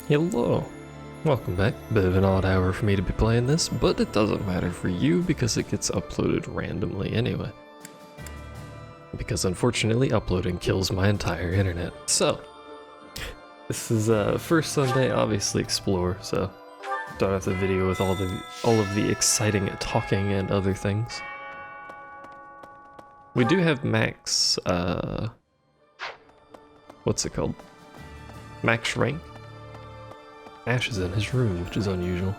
Hello, welcome back. Bit of an odd hour for me to be playing this, but it doesn't matter for you because it gets uploaded randomly anyway. Because unfortunately uploading kills my entire internet. So, this is first Sunday, obviously explore, so start off the video with all of the exciting talking and other things. We do have Max, what's it called? Max rank? Ash is in his room, which is unusual.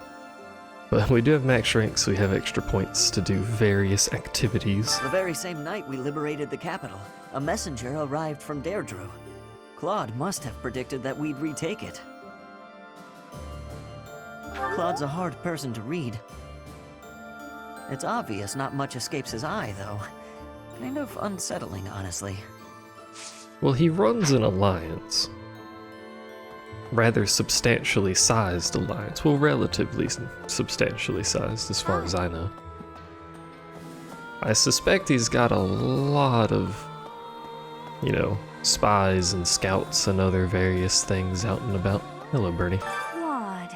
But we do have max rank, so we have extra points to do various activities. The very same night we liberated the capital, a messenger arrived from Deirdre. Claude must have predicted that we'd retake it. Claude's a hard person to read. It's obvious not much escapes his eye, though. Kind of unsettling, honestly. Well, he runs an alliance. Rather substantially sized alliance. Well, relatively substantially sized as far as I know. I suspect he's got a lot of, you know, spies and scouts and other various things out and about. Hello, Bernie. Claude.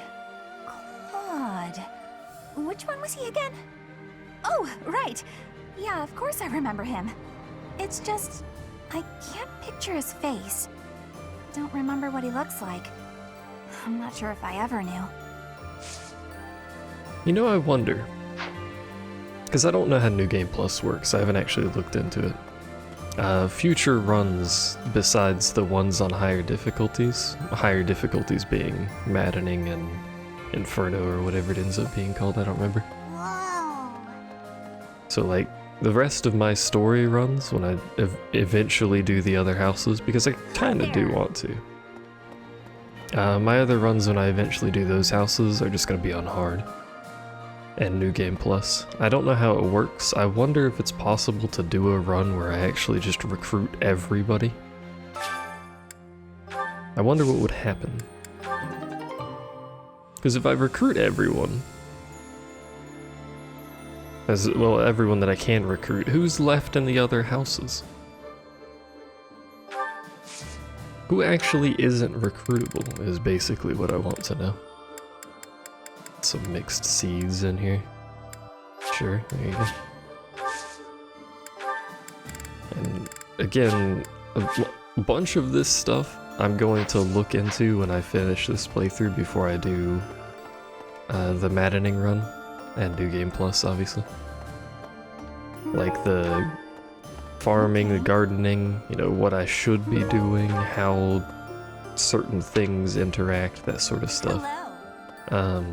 Which one was he again? Oh, right. Yeah, of course I remember him. It's just, I can't picture his face. Don't remember what he looks like. I'm not sure if I ever knew. You know, I wonder. Because I don't know how New Game Plus works. I haven't actually looked into it. Future runs, besides the ones on higher difficulties being Maddening and Inferno or whatever it ends up being called, I don't remember. Whoa. So like, the rest of my story runs, when I eventually do the other houses, because I kind of do want to. My other runs when I eventually do those houses are just going to be on hard. And New Game Plus. I don't know how it works. I wonder if it's possible to do a run where I actually just recruit everybody. I wonder what would happen. Because if I recruit everyone, as well, everyone that I can recruit, who's left in the other houses? Who actually isn't recruitable is basically what I want to know. Some mixed seeds in here. Sure, there you go. And again, a bunch of this stuff I'm going to look into when I finish this playthrough before I do the Maddening run and New Game Plus, obviously. Like the farming, the gardening, you know, what I should be doing, how certain things interact, that sort of stuff. Hello.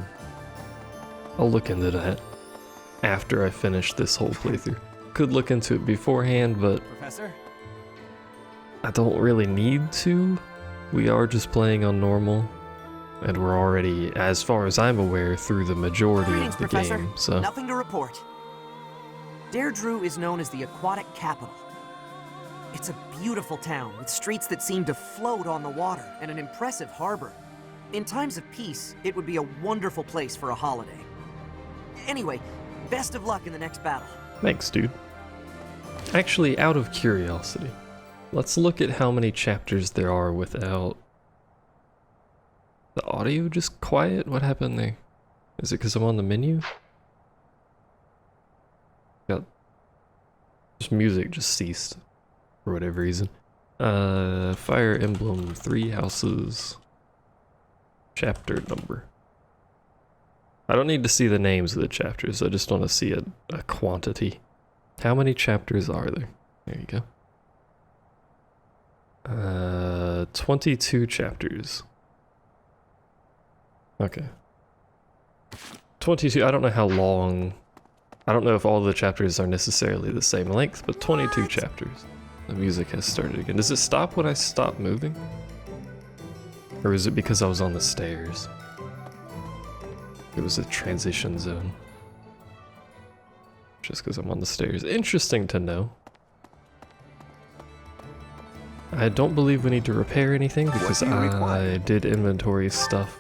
I'll look into that after I finish this whole playthrough. Could look into it beforehand, but Professor? I don't really need to. We are just playing on normal, and we're already, as far as I'm aware, through the majority Greetings, of the Professor. game, so... Nothing to report. Deirdre is known as the aquatic capital. It's a beautiful town with streets that seem to float on the water and an impressive harbor. In times of peace, it would be a wonderful place for a holiday. Anyway, best of luck in the next battle. Thanks, dude. Actually, out of curiosity, let's look at how many chapters there are without... The audio just quiet? What happened there? Is it because I'm on the menu? Got... Just music just ceased. For whatever reason. Fire Emblem, 3 houses. Chapter number. I don't need to see the names of the chapters, I just want to see a quantity. How many chapters are there? There you go. 22 chapters. Okay. 22, I don't know how long... I don't know if all the chapters are necessarily the same length, but 22 chapters. The music has started again. Does it stop when I stop moving? Or is it because I was on the stairs? It was a transition zone. Just because I'm on the stairs. Interesting to know. I don't believe we need to repair anything because I did inventory stuff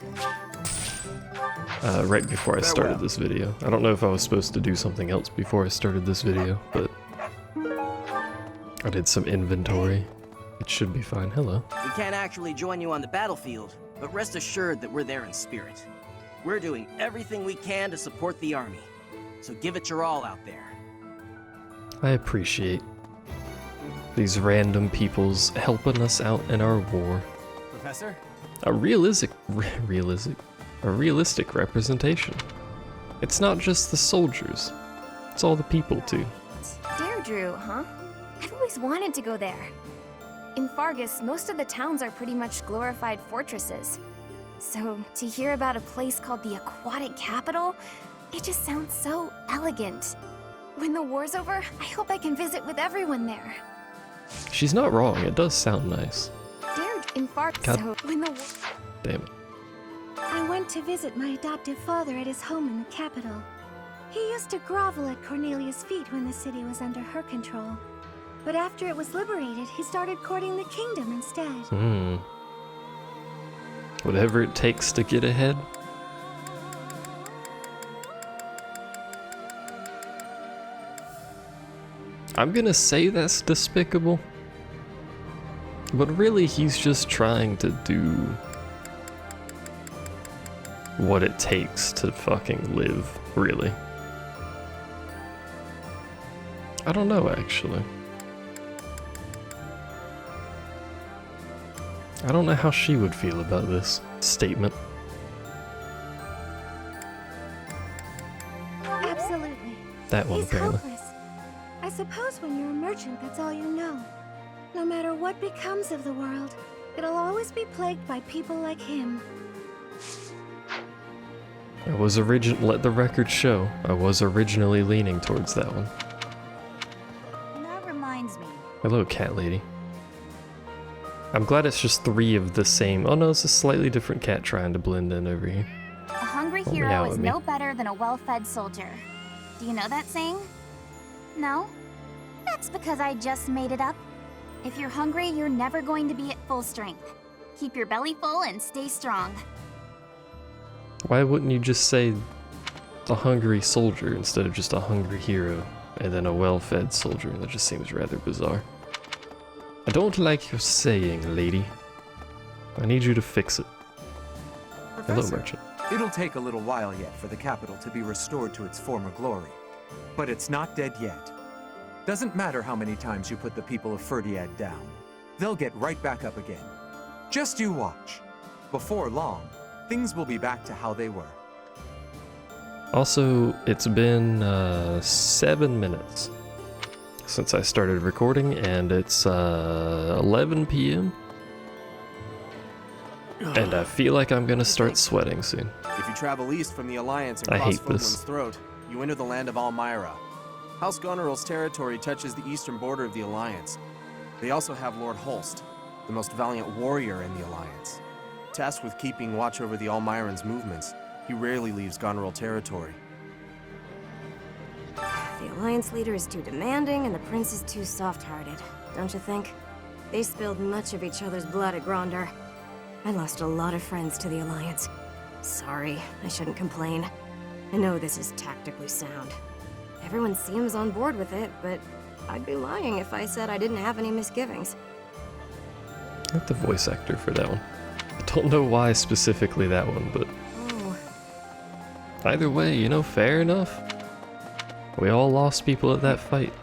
right before I started this video. I don't know if I was supposed to do something else before I started this video, but I did some inventory. It should be fine. Hello. We can't actually join you on the battlefield, but rest assured that we're there in spirit. We're doing everything we can to support the army, so give it your all out there. I appreciate these random peoples helping us out in our war. Professor? A realistic representation. It's not just the soldiers, it's all the people too. Deirdre, huh? I've always wanted to go there. In Fargus, most of the towns are pretty much glorified fortresses. So, to hear about a place called the Aquatic Capital, it just sounds so elegant. When the war's over, I hope I can visit with everyone there. She's not wrong, it does sound nice. Deirdre, in Fargus, God. so when the Damn it. I went to visit my adoptive father at his home in the capital. He used to grovel at Cornelia's feet when the city was under her control. But after it was liberated, he started courting the kingdom instead. Whatever it takes to get ahead. I'm gonna say that's despicable. But really, he's just trying to do what it takes to fucking live, really. I don't know, actually. I don't know how she would feel about this statement. Absolutely. That one, He's apparently. hopeless. I suppose when you're a merchant, that's all you know. No matter what becomes of the world, it'll always be plagued by people like him. Let the record show, I was originally leaning towards that one. That reminds me. Hello, cat lady. I'm glad it's just 3 of the same. Oh no, it's a slightly different cat trying to blend in over here. A hungry Don't hero meow is at me. no better than a well-fed soldier. Do you know that saying? No? That's because I just made it up. If you're hungry, you're never going to be at full strength. Keep your belly full and stay strong. Why wouldn't you just say a hungry soldier instead of just a hungry hero and then a well-fed soldier? That just seems rather bizarre. I don't like your saying, lady. I need you to fix it. Hello, Professor, merchant. it'll take a little while yet for the capital to be restored to its former glory. But it's not dead yet. Doesn't matter how many times you put the people of Ferdiad down. They'll get right back up again. Just you watch. Before long, things will be back to how they were. Also, it's been 7 minutes since I started recording, and it's 11 p.m. And I feel like I'm gonna start sweating soon. If you travel east from the Alliance and I cross hate Fodlan's this. Throat, you enter the land of Almyra. House Goneril's territory touches the eastern border of the Alliance. They also have Lord Holst, the most valiant warrior in the Alliance. Tasked with keeping watch over the Almyrans' movements, he rarely leaves Goneril territory. The Alliance leader is too demanding, and the prince is too soft-hearted, don't you think? They spilled much of each other's blood at Gronder. I lost a lot of friends to the Alliance. Sorry, I shouldn't complain. I know this is tactically sound. Everyone seems on board with it, but I'd be lying if I said I didn't have any misgivings. I like the voice actor for that one. I don't know why specifically that one, but Oh, either way, you know, fair enough. We all lost people at that fight.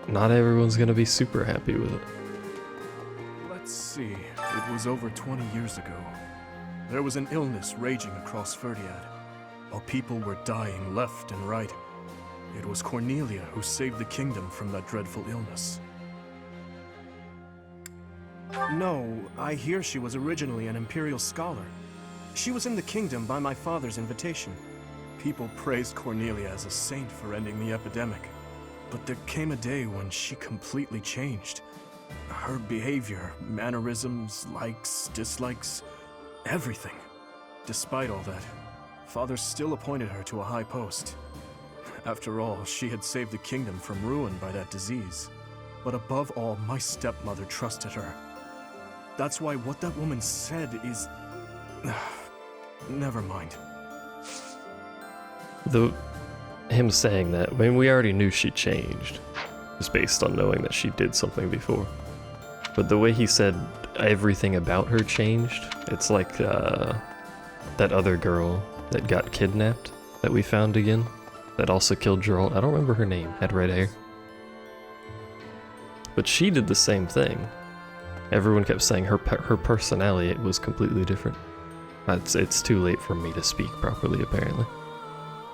Not everyone's gonna be super happy with it. Let's see. It was over 20 years ago. There was an illness raging across Ferdiad, while people were dying left and right. It was Cornelia who saved the kingdom from that dreadful illness. No, I hear she was originally an imperial scholar. She was in the kingdom by my father's invitation. People praised Cornelia as a saint for ending the epidemic. But there came a day when she completely changed. Her behavior, mannerisms, likes, dislikes, everything. Despite all that, Father still appointed her to a high post. After all, she had saved the kingdom from ruin by that disease. But above all, my stepmother trusted her. That's why what that woman said is... Never mind. Him saying that, I mean, we already knew she changed. Just based on knowing that she did something before. But the way he said everything about her changed, it's like that other girl that got kidnapped that we found again, that also killed Geralt. I don't remember her name, had red hair. But she did the same thing. Everyone kept saying her personality was completely different. It's too late for me to speak properly, apparently.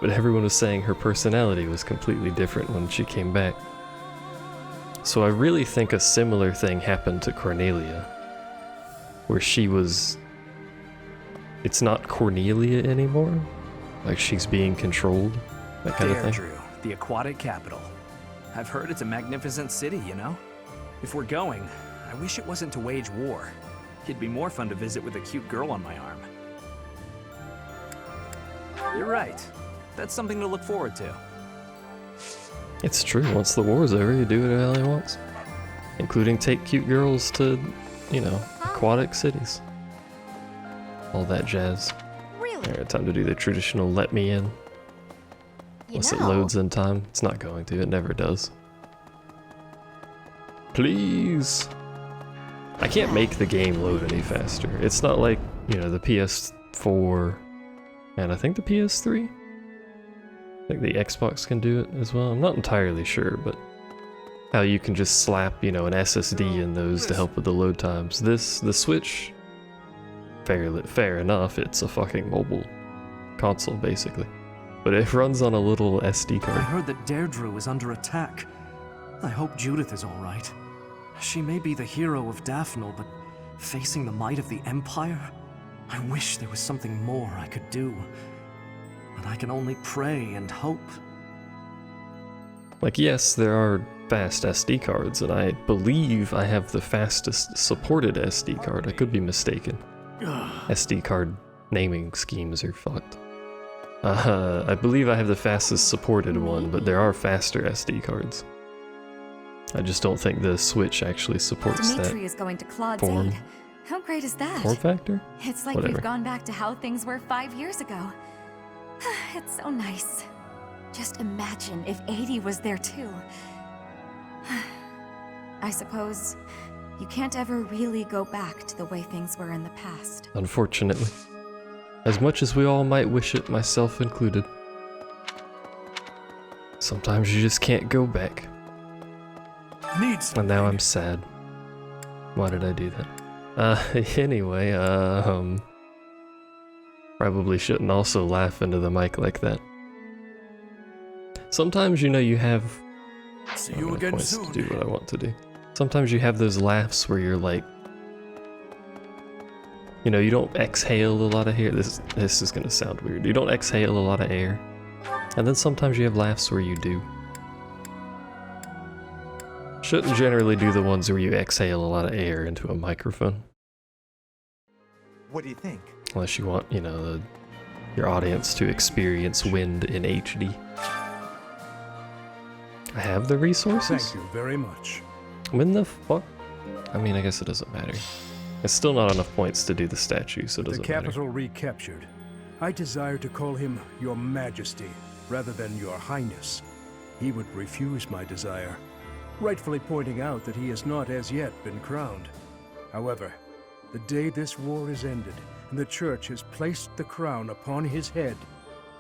But everyone was saying her personality was completely different when she came back. So I really think a similar thing happened to Cornelia, where she was... It's not Cornelia anymore, like she's being controlled, that kind of thing. Deirdre, the aquatic capital. I've heard it's a magnificent city, you know? If we're going, I wish it wasn't to wage war. It'd be more fun to visit with a cute girl on my arm. You're right. That's something to look forward to. It's true, once the war's over, you do what Ellie wants. Including take cute girls to, you know, aquatic cities. All that jazz. Really? Alright, time to do the traditional let me in. Unless it loads in time. It's not going to, it never does. Please! I can't make the game load any faster. It's not like, you know, the PS4 and I think the PS3? I think the Xbox can do it as well. I'm not entirely sure, but how you can just slap, you know, an SSD in those to help with the load times. The Switch, fair enough, it's a fucking mobile console basically. But it runs on a little SD I card. heard that Deirdre is under attack. I hope Judith is all right. She may be the hero of Daphne, but facing the might of the Empire? I wish there was something more I could do. But I can only pray and hope. Like, yes, there are fast SD cards, and I believe I have the fastest supported SD card. I could be mistaken. SD card naming schemes are fucked. I believe I have the fastest supported one, but there are faster SD cards. I just don't think the Switch actually supports Dimitri that is going to Claude's form. aid. How great is that? Form factor? It's like Whatever. we've gone back to how things were 5 years ago. It's so nice. Just imagine if 80 was there too. I suppose you can't ever really go back to the way things were in the past. Unfortunately. As much as we all might wish it, myself included. Sometimes you just can't go back. And now I'm sad. Why did I do that? Anyway, probably shouldn't also laugh into the mic like that. Sometimes, you know, you have... See I'm you gonna again point soon. to do what I want to do. Sometimes you have those laughs where you're like... You know, you don't exhale a lot of air. This is gonna sound weird. You don't exhale a lot of air. And then sometimes you have laughs where you do. Shouldn't generally do the ones where you exhale a lot of air into a microphone. What do you think? Unless you want, you know, your audience to experience wind in HD. I have the resources? Thank you very much. When the fuck? I mean, I guess it doesn't matter. It's still not enough points to do the statue, so it The doesn't matter. capital recaptured. I desire to call him Your Majesty rather than Your Highness. He would refuse my desire, rightfully pointing out that he has not as yet been crowned. However, the day this war is ended and the Church has placed the crown upon his head,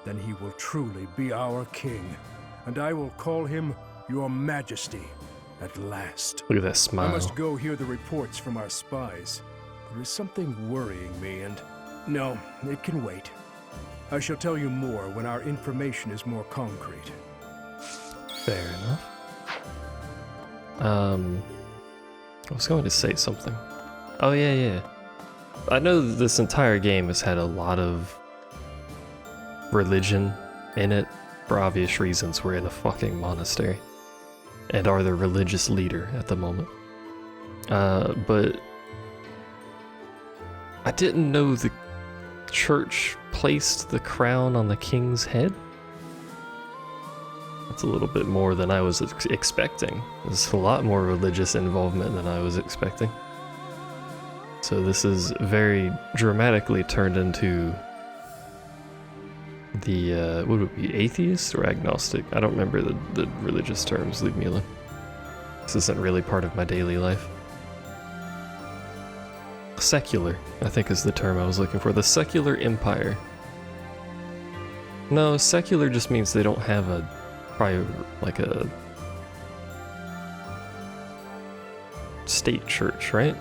then he will truly be our king, and I will call him Your Majesty at last. Look at that I smile. must go hear the reports from our spies. There is something worrying me, and... No, it can wait. I shall tell you more when our information is more concrete. Fair enough. I was going to say something. Oh yeah. I know that this entire game has had a lot of religion in it. For obvious reasons, we're in a fucking monastery. And are the religious leader at the moment. But I didn't know the church placed the crown on the king's head. That's a little bit more than I was expecting. There's a lot more religious involvement than I was expecting. So this is very dramatically turned into the, what would it be, atheist or agnostic? I don't remember the religious terms, leave me alone. This isn't really part of my daily life. Secular, I think is the term I was looking for. The secular empire. No, secular just means they don't have a like a state church, right?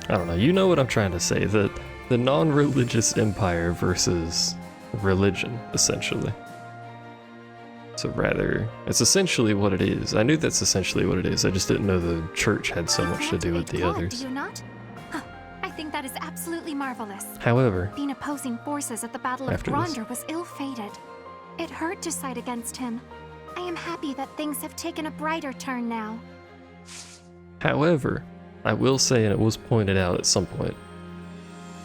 I don't know. You know what I'm trying to say. The non-religious empire versus religion, essentially. It's essentially what it is. I knew that's essentially what it is. I just didn't know the church had so much to do with the others. Do you not? Huh, I think that is absolutely marvelous. However, Being opposing forces at the Battle of After this. Gronder was ill-fated. It hurt to side against him. I am happy that things have taken a brighter turn now. However, I will say, and it was pointed out at some point,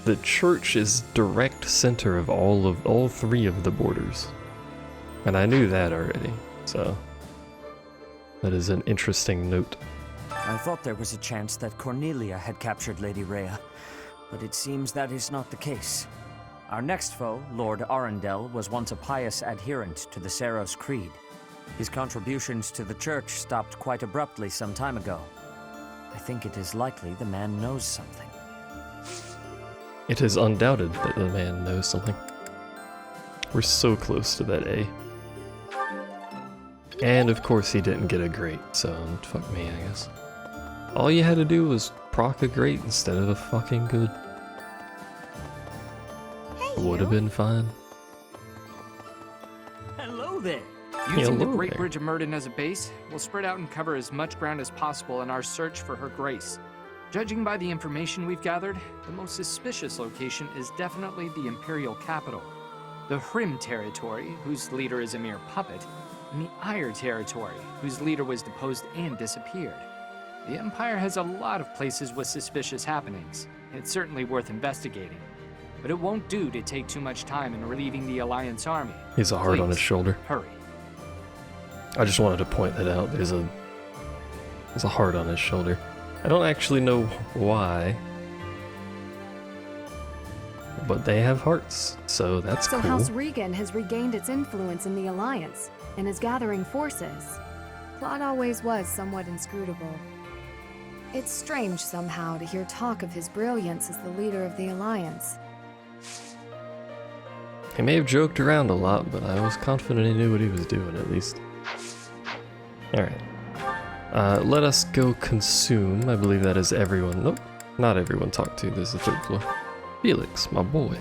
the church is direct center of all three of the borders. And I knew that already, so that is an interesting note. I thought there was a chance that Cornelia had captured Lady Rhea, but it seems that is not the case. Our next foe, Lord Arundel, was once a pious adherent to the Seros Creed. His contributions to the church stopped quite abruptly some time ago. I think it is likely the man knows something. It is undoubted that the man knows something. We're so close to that A. And of course he didn't get a great, so fuck me, I guess. All you had to do was proc a great instead of a fucking good. Would have been fine. Hello there! Using the Hello Great there. Bridge of Murden as a base, we'll spread out and cover as much ground as possible in our search for her grace. Judging by the information we've gathered, the most suspicious location is definitely the Imperial capital, the Hrim territory, whose leader is a mere puppet, and the Ire territory, whose leader was deposed and disappeared. The Empire has a lot of places with suspicious happenings, and it's certainly worth investigating. But it won't do to take too much time in relieving the Alliance army. He's a heart on his Please, shoulder. hurry. I just wanted to point that out. There's a heart on his shoulder. I don't actually know why, but they have hearts, so that's So cool. House Regan has regained its influence in the Alliance and is gathering forces. Claude always was somewhat inscrutable. It's strange somehow to hear talk of his brilliance as the leader of the Alliance. He may have joked around a lot, but I was confident he knew what he was doing, at least. Alright. Let us go consume. I believe that is everyone. Nope, not everyone talked to. This is the third floor. Felix, my boy.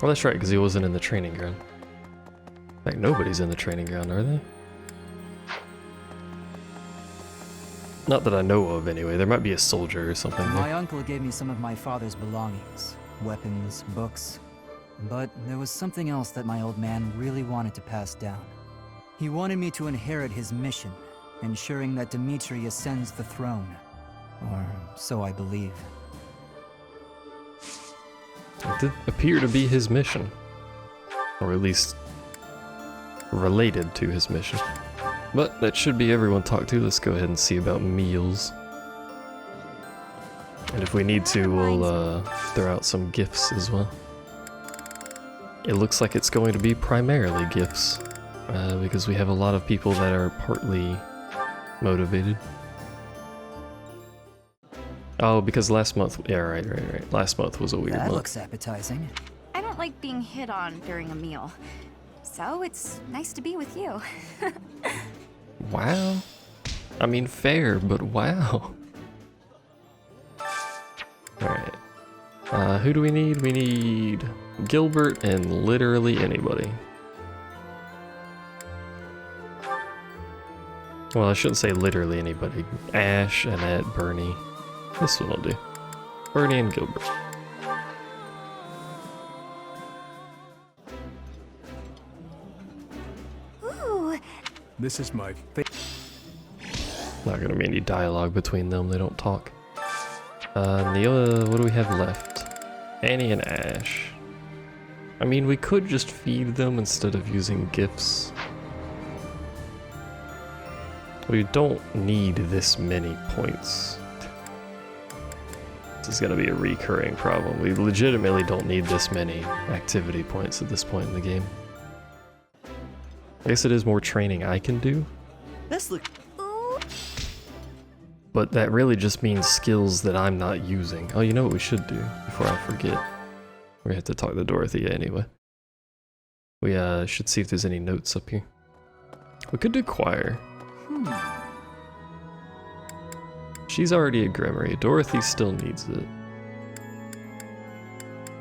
Oh, that's right, because he wasn't in the training ground. In fact, nobody's in the training ground, are they? Not that I know of, anyway. There might be a soldier or something My there. uncle gave me some of my father's belongings. Weapons, books. But there was something else that my old man really wanted to pass down. He wanted me to inherit his mission, ensuring that Dimitri ascends the throne. Or so I believe. It did appear to be his mission. Or at least related to his mission. But that should be everyone talked to. Let's go ahead and see about meals. And if we need to, we'll throw out some gifts as well. It looks like it's going to be primarily gifts. Because we have a lot of people that are partly motivated. Oh, because last month, yeah, right. Last month was a weird That month. looks appetizing. I don't like being hit on during a meal. So it's nice to be with you. Wow. I mean, fair, but wow. Alright. Who do we need? We need Gilbert and literally anybody. Well, I shouldn't say literally anybody. Ash, Annette, Bernie. This one will do. Bernie and Gilbert. Ooh, This is my Not gonna be any dialogue between them, they don't talk. Neela, what do we have left? Annie and Ash. I mean, we could just feed them instead of using gifts. We don't need this many points. This is gonna be a recurring problem. We legitimately don't need this many activity points at this point in the game. I guess it is more training I can do. This look. but that really just means skills that I'm not using. Oh, you know what we should do before I forget? We have to talk to Dorothea anyway. We should see if there's any notes up here. We could do choir. She's already a Grimory. Dorothy still needs it.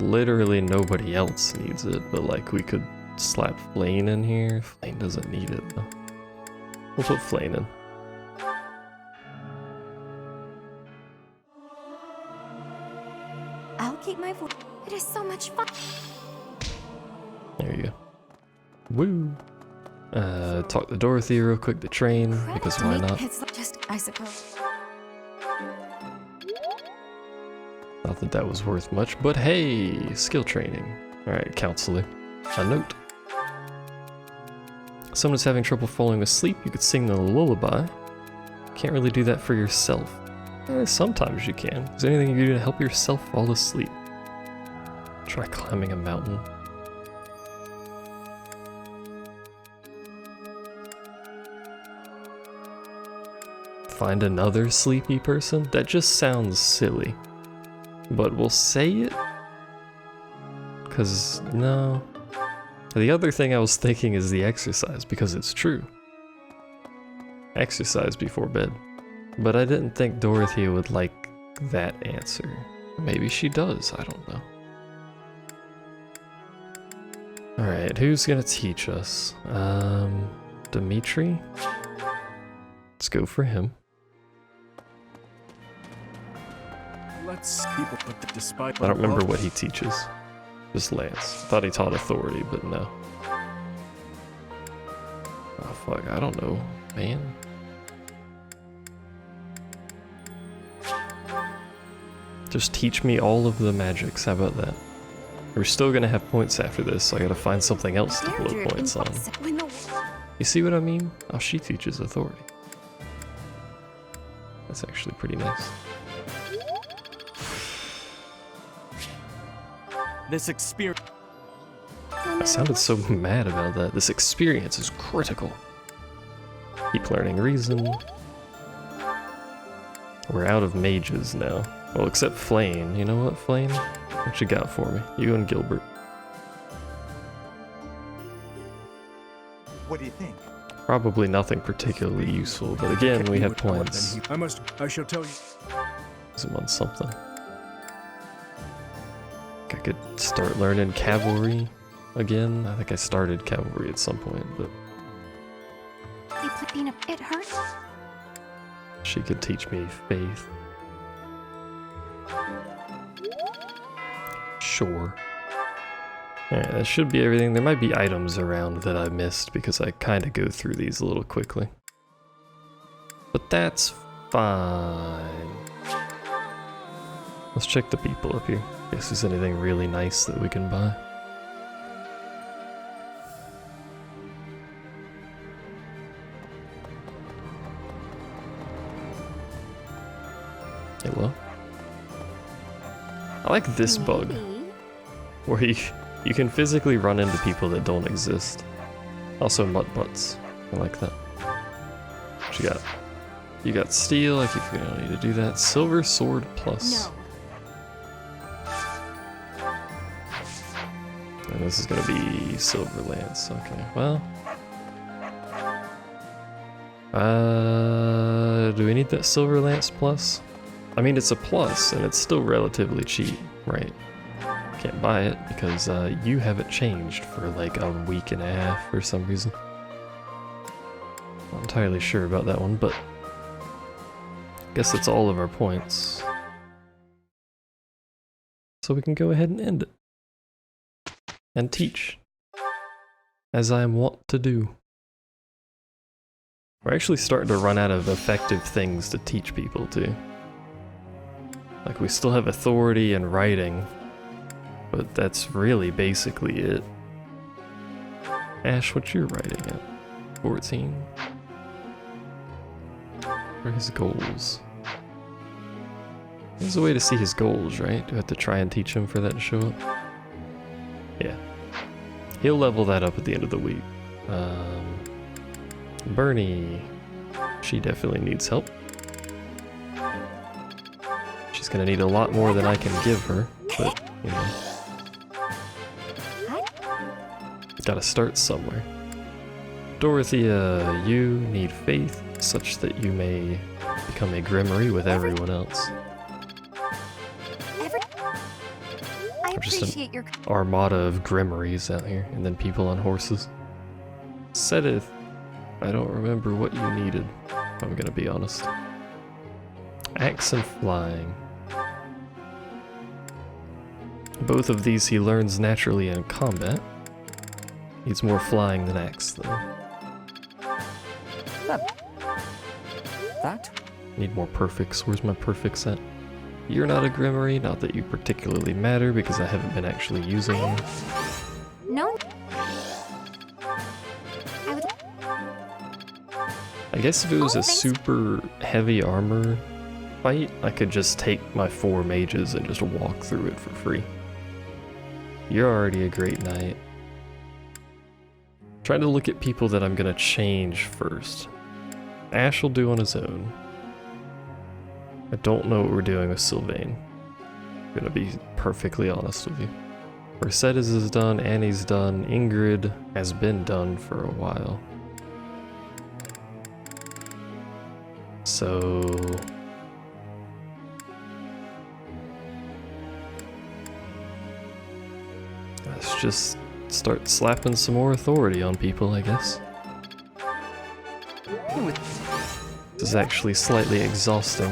Literally nobody else needs it, but like we could slap Flane in here. Flane doesn't need it though. We'll put Flane in. I'll keep my voice. It is so much fun. There you go. Woo! Talk to Dorothy real quick to train, because why not? It's just, I suppose. Not that that was worth much, but hey, skill training. Alright, counselor. A note. Someone's having trouble falling asleep, you could sing them a lullaby. Can't really do that for yourself. Sometimes you can. Is there anything you can do to help yourself fall asleep? Try climbing a mountain. Find another sleepy person? That just sounds silly. But we'll say it? Because, no. The other thing I was thinking is the exercise, because it's true. Exercise before bed. But I didn't think Dorothea would like that answer. Maybe she does, I don't know. Alright, who's gonna teach us? Dimitri? Let's go for him. Let's people put the despite. I don't remember what he teaches. Just Lance. Thought he taught authority, but no. Oh fuck, I don't know, man. Just teach me all of the magics, how about that? We're still gonna have points after this, so I gotta find something else to blow points on. You see what I mean? Oh, she teaches authority. That's actually pretty nice. This experience. I sounded so mad about that. This experience is critical. Keep learning reason. We're out of mages now. Well, except Flane. You know what, Flane? What you got for me? You and Gilbert. What do you think? Probably nothing particularly useful, but again, we have points. I shall tell you. Use them on something. I could start learning cavalry again. I think I started cavalry at some point, but It hurts. she could teach me faith. Sure. Alright, that should be everything. There might be items around that I missed because I kind of go through these a little quickly. But that's fine. Let's check the people up here. Guess there's anything really nice that we can buy. Hello? I like this bug, where you can physically run into people that don't exist. Also mutt butts. I like that. What you got? You got steel, I keep forgetting I don't need to do that. Silver sword plus. No. And this is gonna be silver lance, okay, well. Do we need that silver lance plus? I mean, it's a plus, and it's still relatively cheap, right? Can't buy it because you have it changed for like a week and a half for some reason. Not entirely sure about that one, but I guess that's all of our points. So we can go ahead and end it. And teach. As I am wont to do. We're actually starting to run out of effective things to teach people too. Like we still have authority and writing, but that's really basically it. Ash, what you're writing at? 14? What are his goals? There's a way to see his goals, right? Do I have to try and teach him for that to show up? Yeah. He'll level that up at the end of the week. Bernie. She definitely needs help. gonna need a lot more than I can give her, but, you know. Gotta start somewhere. Dorothea, you need faith such that you may become a Grimory with everyone else. I Or just appreciate an your. armada of Grimories out here, and then people on horses. Sedith, I don't remember what you needed, if I'm gonna be honest. Axe and flying. Both of these he learns naturally in combat. Needs more flying than axe, though. That? Need more perfects. Where's my perfects at? You're not a Grimory, not that you particularly matter because I haven't been actually using them. No. I guess if it was a super heavy armor fight, I could just take my 4 mages and just walk through it for free. You're already a great knight. Trying to look at people that I'm gonna change first. Ash will do on his own. I don't know what we're doing with Sylvain. I'm gonna be perfectly honest with you. Mercedes is done, Annie's done, Ingrid has been done for a while. So... let's just start slapping some more authority on people, I guess. This is actually slightly exhausting.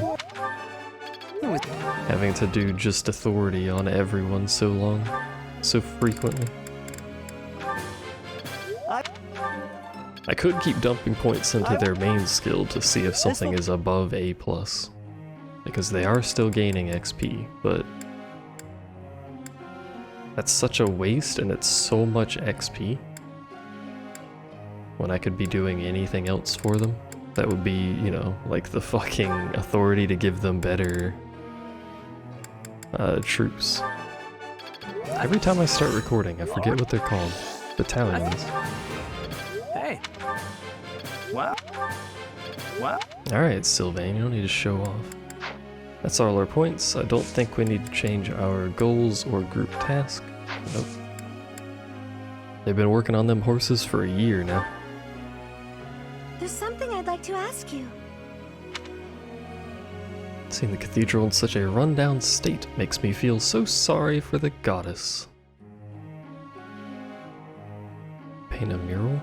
Having to do just authority on everyone so long, so frequently. I could keep dumping points into their main skill to see if something is above A+, because they are still gaining XP, but that's such a waste and it's so much XP when I could be doing anything else for them. That would be, you know, like the fucking authority to give them better troops. Every time I start recording, I forget what they're called. Battalions. Hey. Wow. Wow. Alright, Sylvain, you don't need to show off. That's all our points. I don't think we need to change our goals or group task. Nope. They've been working on them horses for a year now. There's something I'd like to ask you. Seeing the cathedral in such a rundown state makes me feel so sorry for the goddess. Paint a mural?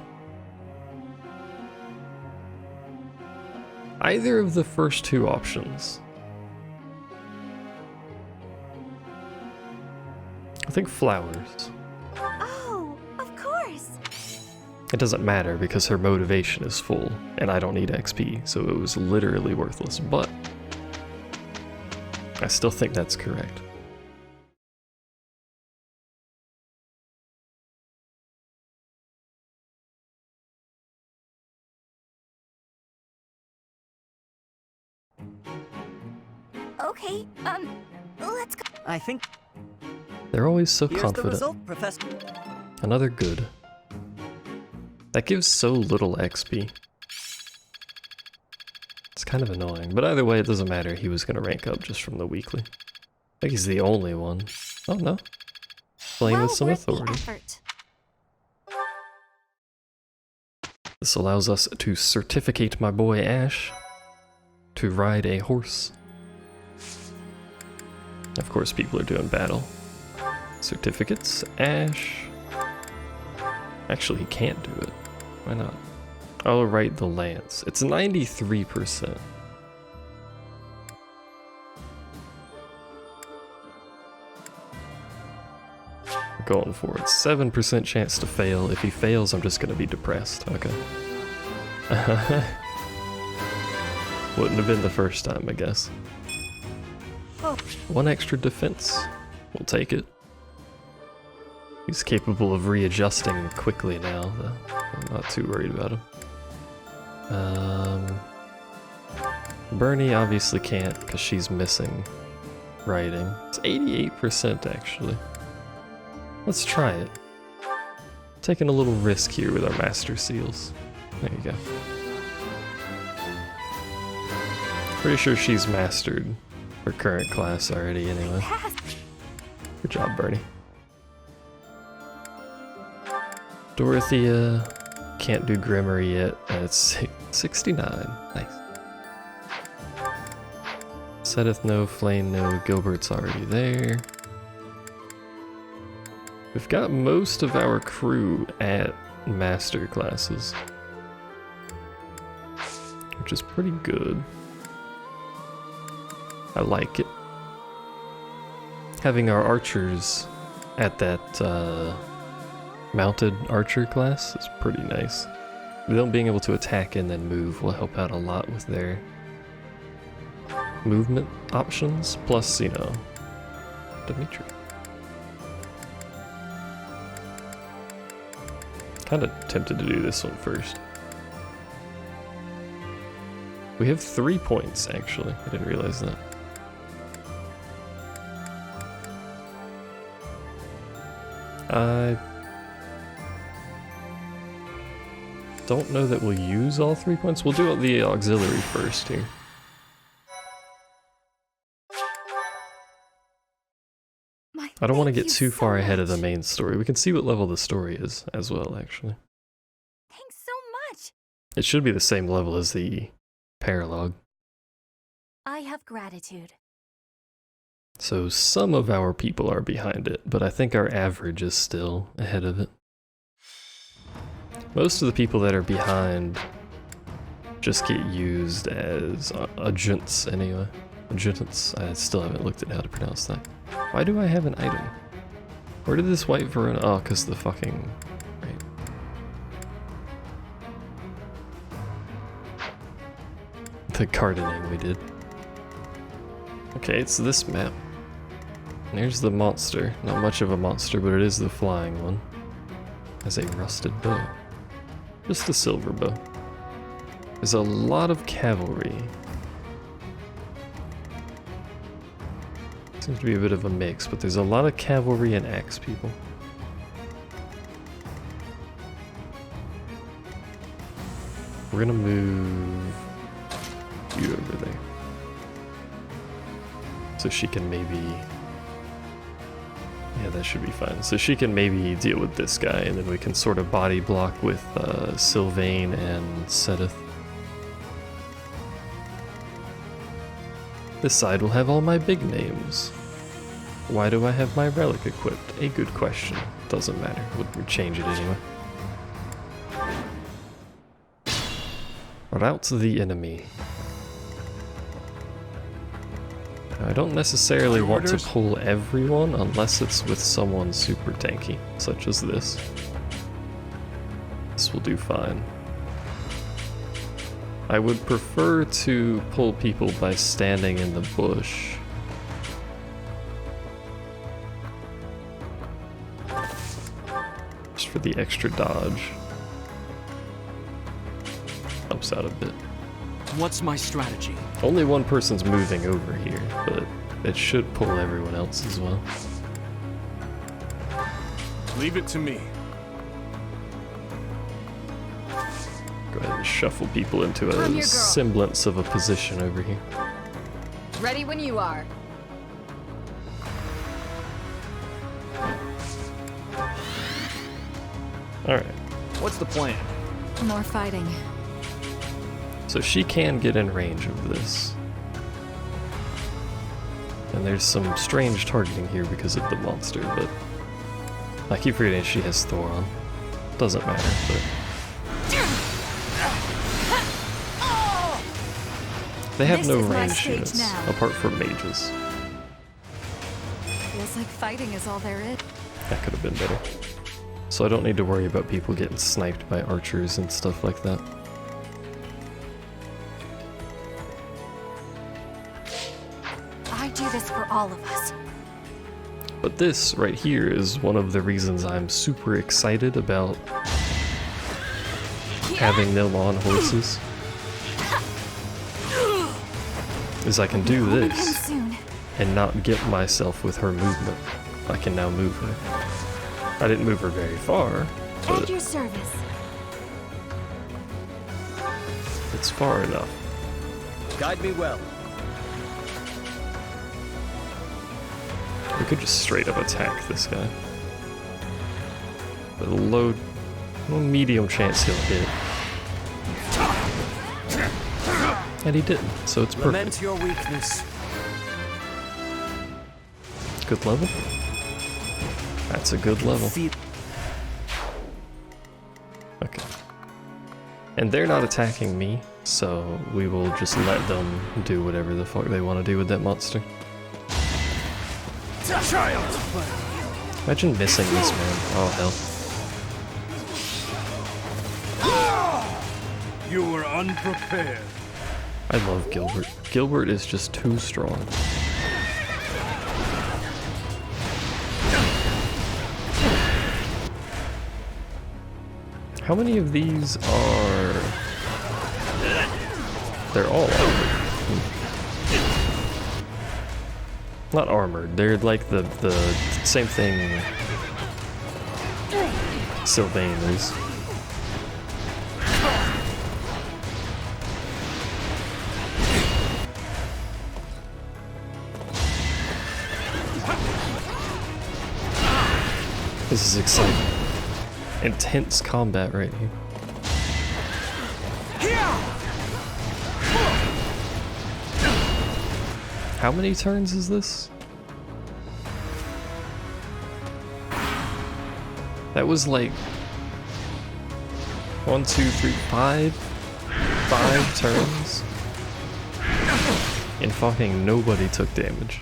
Either of the first 2 options. I think flowers. Oh, of course. It doesn't matter because her motivation is full, and I don't need XP, so it was literally worthless, but I still think that's correct. Okay, let's go. I think They're always so here's confident. the result, Professor. Another good. That gives so little XP. It's kind of annoying, but either way it doesn't matter, he was gonna rank up just from the weekly. I think he's the only one. Oh no. Playing with some authority. This allows us to certificate my boy Ash to ride a horse. Of course people are doing battle. Certificates, Ash. Actually he can't do it. Why not? I'll write the lance. It's 93%. Going for it. 7% chance to fail. If he fails, I'm just gonna be depressed. Okay. Wouldn't have been the first time, I guess. 1 extra defense. We'll take it. He's capable of readjusting quickly now, though. I'm not too worried about him. Bernie obviously can't because she's missing writing. It's 88% actually. Let's try it. Taking a little risk here with our master seals. There you go. Pretty sure she's mastered Her current class already, anyway. Good job, Bernie. Dorothea can't do Grimory yet. It's 69. Nice. Sedith no, Flame no, Gilbert's already there. We've got most of our crew at master classes, which is pretty good. I like it. Having our archers at that mounted archer class is pretty nice. Them being able to attack and then move will help out a lot with their movement options, plus, you know, Dimitri. Kinda tempted to do this one first. We have 3 points, actually. I didn't realize that. I don't know that we'll use all 3 points. We'll do the auxiliary first here. I don't want to get too far ahead of the main story. We can see what level the story is as well, actually. Thanks so much. It should be the same level as the paralogue. I have gratitude. So some of our people are behind it, but I think our average is still ahead of it. Most of the people that are behind just get used as adjuntants anyway. Adjuntants. I still haven't looked at how to pronounce that. Why do I have an item? Where did this white Verona? Oh, because the fucking... Right. The gardening we did. Okay, it's this map. There's the monster. Not much of a monster, but it is the flying one. Has a rusted bow. Just a silver bow. There's a lot of cavalry. Seems to be a bit of a mix, but there's a lot of cavalry and axe people. We're gonna move you over there. So she can maybe... Yeah, that should be fine. So she can maybe deal with this guy, and then we can sort of body block with Sylvain and Sedith. This side will have all my big names. Why do I have my relic equipped? A good question. Doesn't matter. We'll change it anyway. Rout the enemy. I don't necessarily want to pull everyone unless it's with someone super tanky, such as this. This will do fine. I would prefer to pull people by standing in the bush. Just for the extra dodge. Helps out a bit. What's my strategy? Only one person's moving over here, but it should pull everyone else as well. Leave it to me. Go ahead and shuffle people into I'm a your girl. semblance of a position over here. Ready when you are. Alright, What's the plan? More fighting. so she can get in range of this. And there's some strange targeting here because of the monster, but I keep forgetting she has Thor on. Doesn't matter, but... They have no ranged units, apart from mages. Feels like fighting is all there is. That could have been better. So I don't need to worry about people getting sniped by archers and stuff like that. I do this for all of us. But this right here is one of the reasons I'm super excited about having them on horses. Is I can do this and not get myself with her movement. I can now move her. I didn't move her very far, At but your service. it's far enough. Guide me well. We could just straight up attack this guy. With a low, well, medium chance he'll hit. And he didn't, so it's perfect. Lament your weakness. Good level? That's a good level. Okay. And they're not attacking me, so we will just let them do whatever the fuck they want to do with that monster. Imagine missing this man. Oh hell. You were unprepared. I love Gilbert. Gilbert is just too strong. How many of these are... They're all armored. Not armored, they're like the same thing Sylvain is. This is exciting. Intense combat right here. How many turns is this? That was like 1, 2, 3, 5 turns. And fucking nobody took damage.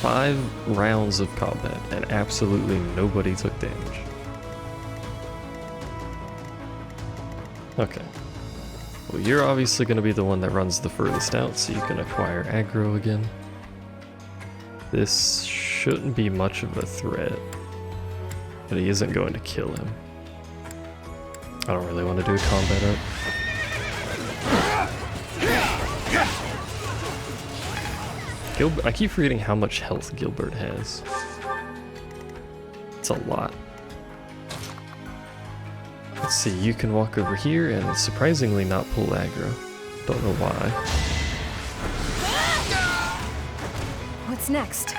5 rounds of combat and absolutely nobody took damage. Okay. Well, you're obviously going to be the one that runs the furthest out, so you can acquire aggro again. This shouldn't be much of a threat, but he isn't going to kill him. I don't really want to do a combat up. I keep forgetting how much health Gilbert has. It's a lot. Let's see, you can walk over here and surprisingly not pull aggro. Don't know why. What's next?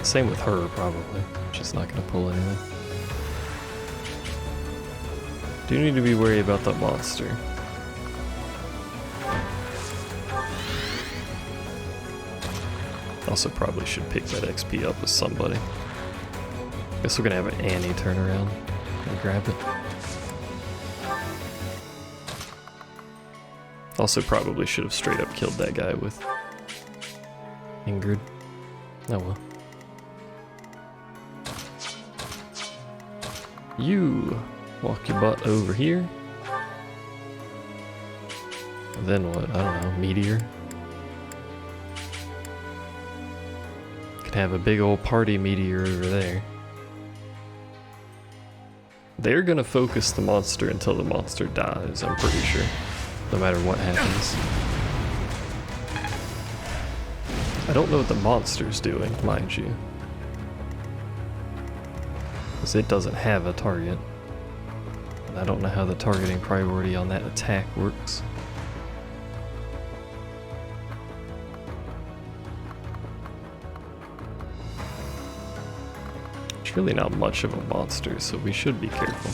Same with her, probably. She's not gonna pull anything. Do need to be worried about that monster. Also probably should pick that XP up with somebody. Guess we're gonna have an Annie turn around and grab it. Also probably should have straight up killed that guy with Ingrid. Oh well. You walk your butt over here. And then what? I don't know, meteor? Can have a big old party meteor over there. They're gonna focus the monster until the monster dies, I'm pretty sure. No matter what happens. I don't know what the monster's doing, mind you. Because it doesn't have a target. And I don't know how the targeting priority on that attack works. It's really not much of a monster, so we should be careful.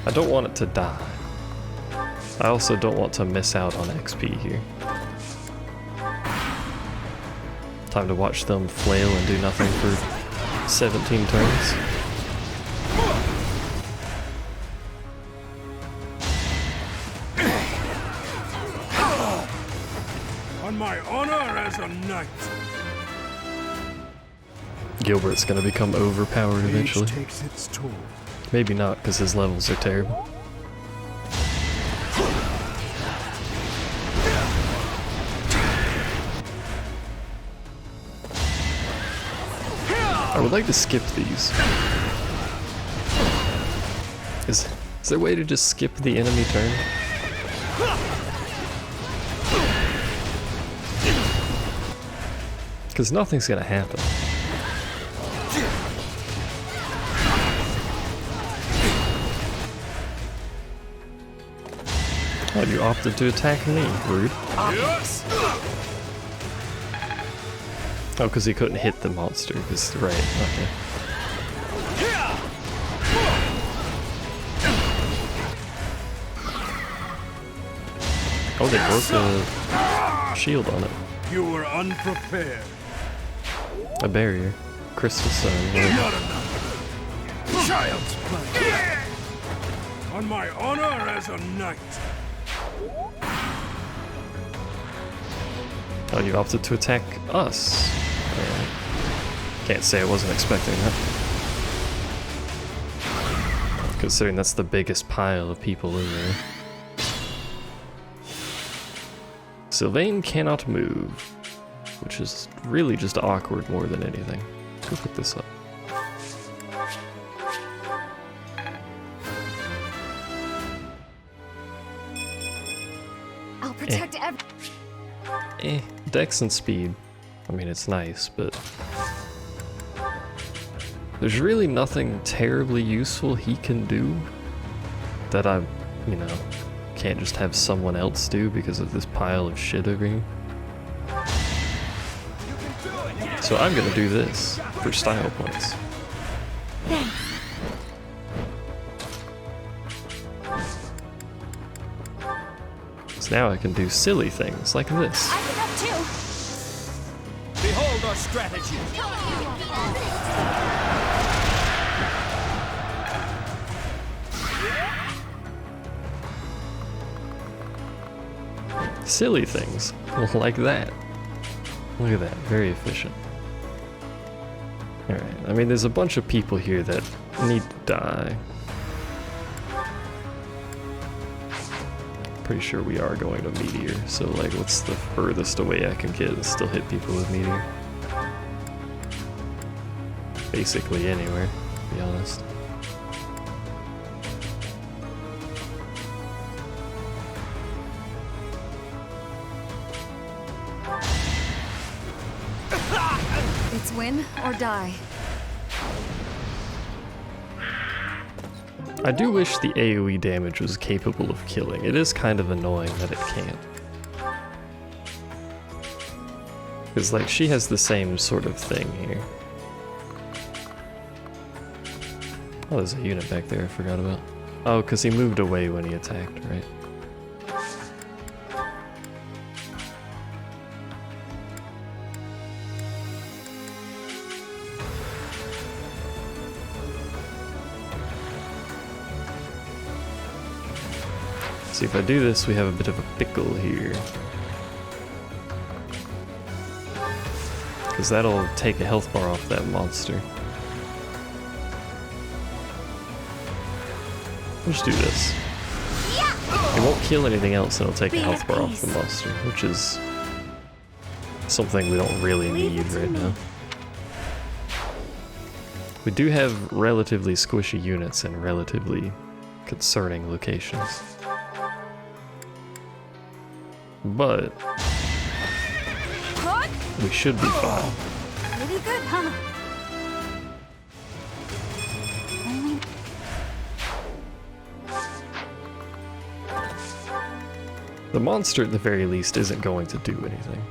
I don't want it to die. I also don't want to miss out on XP here. Time to watch them flail and do nothing for 17 turns. On my honor as a knight. Gilbert's gonna become overpowered eventually. Age takes its toll. Maybe not, because his levels are terrible. I would like to skip these. Is there a way to just skip the enemy turn? Because nothing's gonna happen. Oh, you opted to attack me, rude. Oh, because he couldn't hit the monster. Right, okay. Oh, they broke a shield on it. You were unprepared. A barrier. Crystal stone. Not enough. Child's play. On my honor as a knight. Oh, you opted to attack us. Can't say I wasn't expecting that. Considering that's the biggest pile of people in there. Sylvain cannot move, which is really just awkward more than anything. Go pick this up. I'll protect Dex and speed. I mean, it's nice, but there's really nothing terribly useful he can do that I, you know, can't just have someone else do because of this pile of shit over here. So I'm gonna do this for style points. So now I can do silly things like this. I can help too. Behold our strategy. Silly things like that. Look at that, very efficient. Alright, I mean there's a bunch of people here that need to die. Pretty sure we are going to Meteor, so like what's the furthest away I can get and still hit people with Meteor? Basically anywhere, to be honest. It's win or die. I do wish the AoE damage was capable of killing. It is kind of annoying that it can't. Because like she has the same sort of thing here. Oh, there's a unit back there I forgot about. Oh, because he moved away when he attacked, right? See, if I do this, we have a bit of a pickle here. Because that'll take a health bar off that monster. We'll just do this. It won't kill anything else, and it'll take a health bar off the monster, which is something we don't really need right now. We do have relatively squishy units in relatively concerning locations. But we should be fine. Pretty good, huh? The monster, at the very least, isn't going to do anything.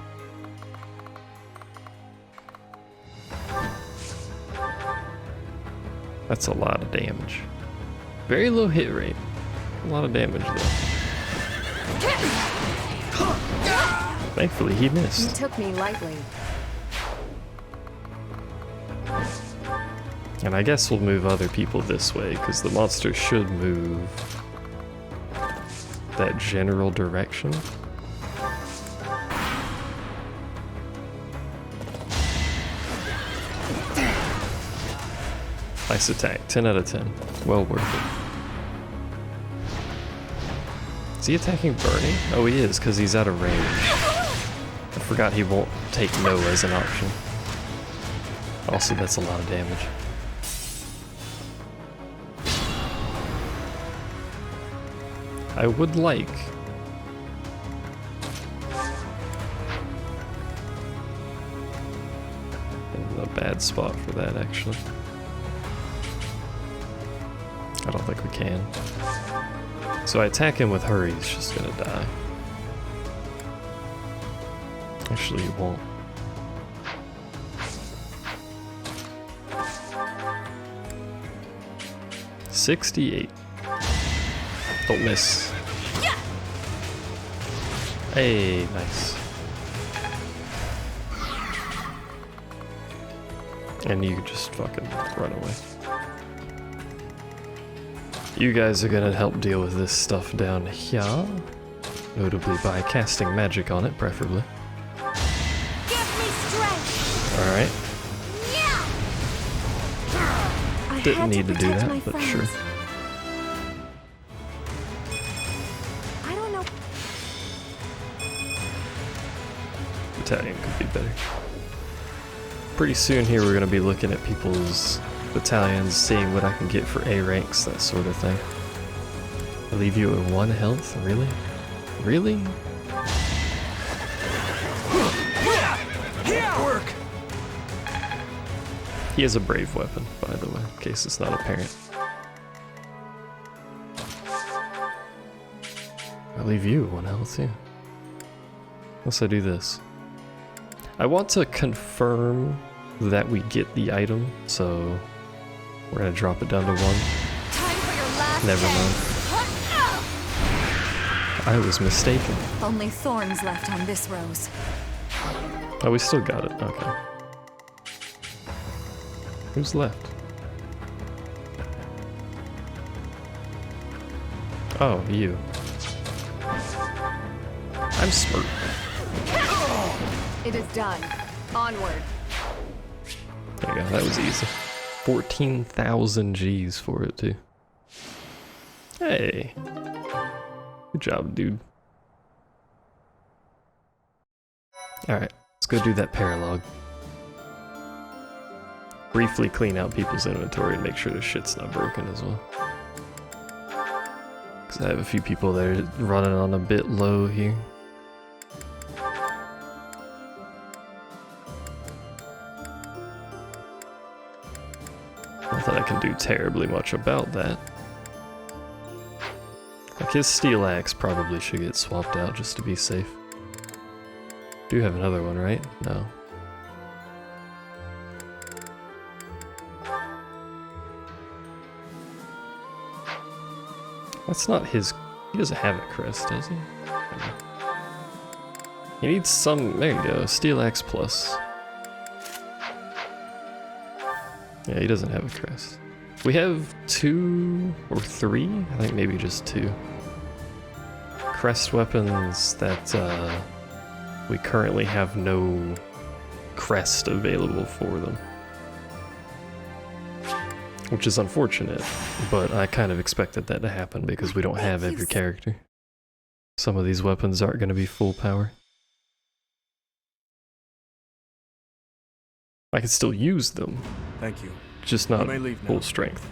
That's a lot of damage. Very low hit rate. A lot of damage, though. Thankfully, he You missed. took me lightly. And I guess we'll move other people this way, because the monster should move that general direction. Nice attack, 10 out of 10. Well worth it. Is he attacking Bernie? Oh, he is, because he's out of range. I forgot he won't take no as an option. Also, that's a lot of damage. I would like in a bad spot for that, actually. I don't think we can. So I attack him with her, he's just gonna die. Actually, he won't. $68. Don't miss. Hey, nice. And you just fucking run away. You guys are gonna help deal with this stuff down here. Notably by casting magic on it, preferably. Alright. Didn't need to do that, but sure. I don't know. Battalion could be better. Pretty soon here we're going to be looking at people's battalions, seeing what I can get for A ranks, that sort of thing. I leave you at 1 health? Really? Really? Work. He has a brave weapon, by the way, in case it's not apparent. I leave you 1 health, yeah. Unless I do this. I want to confirm that we get the item, so we're gonna drop it down to 1. Never mind. I was mistaken. Only thorns left on this rose. Oh, we still got it. Okay. Who's left? Oh, you. I'm smart. It is done. Onward. There you go, that was easy. 14,000 G's for it, too. Hey. Good job, dude. Alright, let's go do that paralogue. Briefly clean out people's inventory and make sure their shit's not broken as well. Because I have a few people that are running on a bit low here. Not that I can do terribly much about that. Like his steel axe probably should get swapped out just to be safe. Do have another one, right? No. That's not his. He doesn't have a crest, does he? He needs some. There you go. Steel axe plus. Yeah, he doesn't have a crest. We have 2 or 3? I think maybe just 2. Crest weapons that we currently have no crest available for them. Which is unfortunate, but I kind of expected that to happen because we don't have every character. Some of these weapons aren't going to be full power. I can still use them. Thank you. Just not full strength.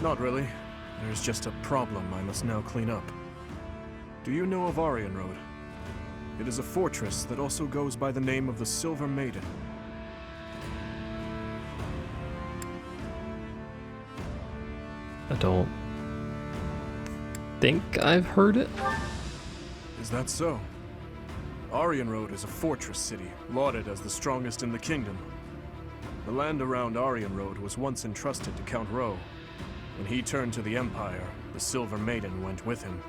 Not really. There's just a problem I must now clean up. Do you know of Aryan Road? It is a fortress that also goes by the name of the Silver Maiden. I don't think I've heard it. Is that so? Aryan Road is a fortress city, lauded as the strongest in the kingdom. The land around Aryan Road was once entrusted to Count Rowe. When he turned to the Empire, the Silver Maiden went with him.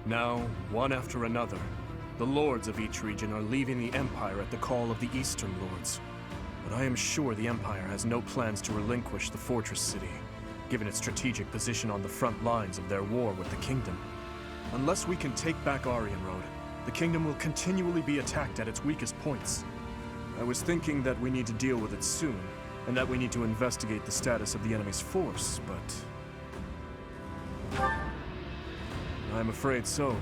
Now, one after another, the lords of each region are leaving the Empire at the call of the Eastern Lords. But I am sure the Empire has no plans to relinquish the fortress city, given its strategic position on the front lines of their war with the kingdom. Unless we can take back Aryan Road, the kingdom will continually be attacked at its weakest points. I was thinking that we need to deal with it soon, and that we need to investigate the status of the enemy's force, but I'm afraid so.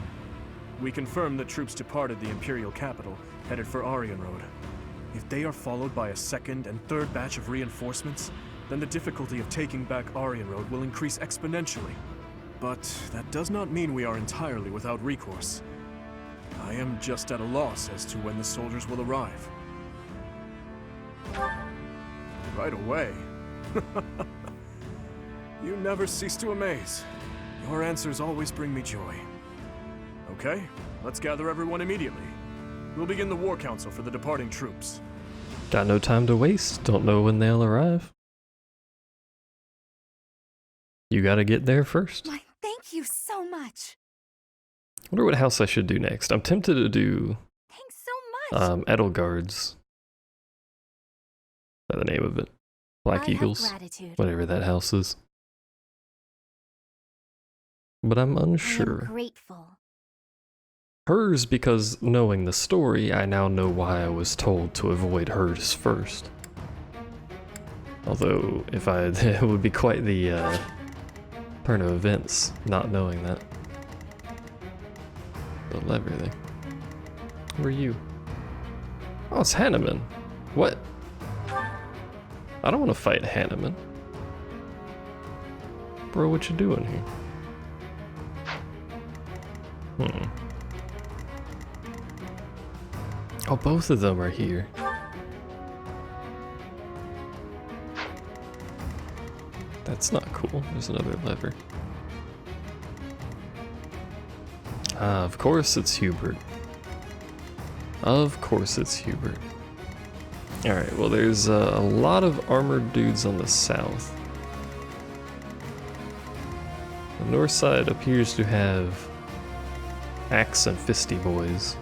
We confirmed that troops departed the Imperial capital, headed for Aryan Road. If they are followed by a second and third batch of reinforcements, then the difficulty of taking back Aryan Road will increase exponentially. But that does not mean we are entirely without recourse. I am just at a loss as to when the soldiers will arrive. Right away. You never cease to amaze. Your answers always bring me joy. Okay, let's gather everyone immediately. We'll begin the war council for the departing troops. Got no time to waste. Don't know when they'll arrive. You gotta get there first. Why, thank you so much. Wonder what house I should do next. I'm tempted to do Thanks so much. Edelgard's. By the name of it. Black I have Eagles. gratitude. Whatever that house is. But I'm I unsure. am grateful. Hers, because knowing the story, I now know why I was told to avoid hers first. Although, if I it would be quite the turn of events, not knowing that. The lever thing. Who are you? Oh, it's Hanneman. What? I don't want to fight Hanneman. Bro, what you doing here? Oh, both of them are here. That's not cool. There's another lever. Ah, of course it's Hubert. Of course it's Hubert. Alright, well there's a lot of armored dudes on the south. The north side appears to have axe and fisty boys.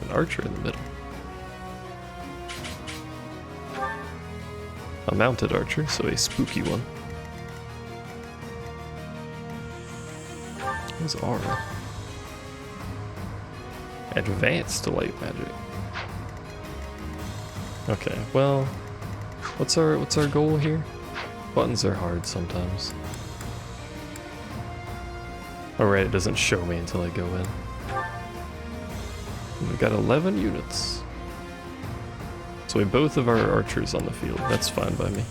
An archer in the middle. A mounted archer, so a spooky one. Who's Aura? Advanced light magic. Okay, well, what's our goal here? Buttons are hard sometimes. Oh right, it doesn't show me until I go in. We've got 11 units. So we have both of our archers on the field. That's fine by me.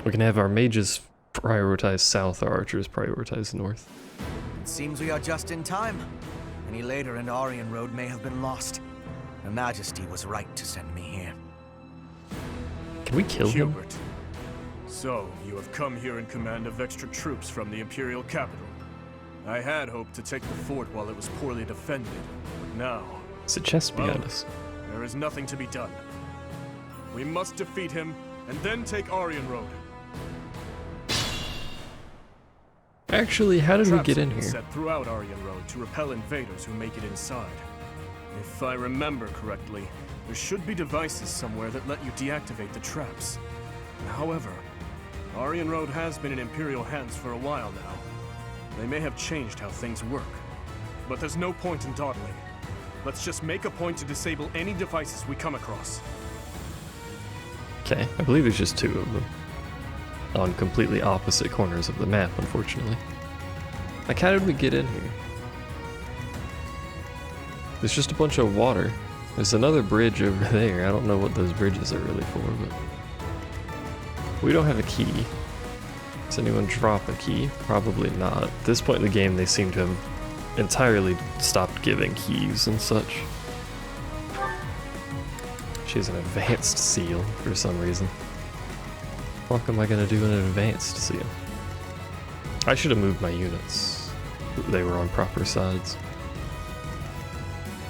We can have our mages prioritize south, our archers prioritize north. It seems we are just in time. Any later and Aryan Road may have been lost. Her Majesty was right to send me here. Can we kill him? Hubert. So, you have come here in command of extra troops from the Imperial capital. I had hoped to take the fort while it was poorly defended, but now... It's a chest behind us. There is nothing to be done. We must defeat him, and then take Aryan Road. Actually, how did we get in Traps have been here? set throughout Aryan Road to repel invaders who make it inside. If I remember correctly, there should be devices somewhere that let you deactivate the traps. However, Aryan Road has been in Imperial hands for a while now. They may have changed how things work. But there's no point in dawdling. Let's just make a point to disable any devices we come across. Okay, I believe there's just two of them. On completely opposite corners of the map, unfortunately. Like, how did we get in here? There's just a bunch of water. There's another bridge over there. I don't know what those bridges are really for, but... We don't have a key. Does anyone drop a key? Probably not. At this point in the game, they seem to have entirely stopped giving keys and such. She's an advanced seal for some reason. What am I gonna do in an advanced seal? I should have moved my units. They were on proper sides.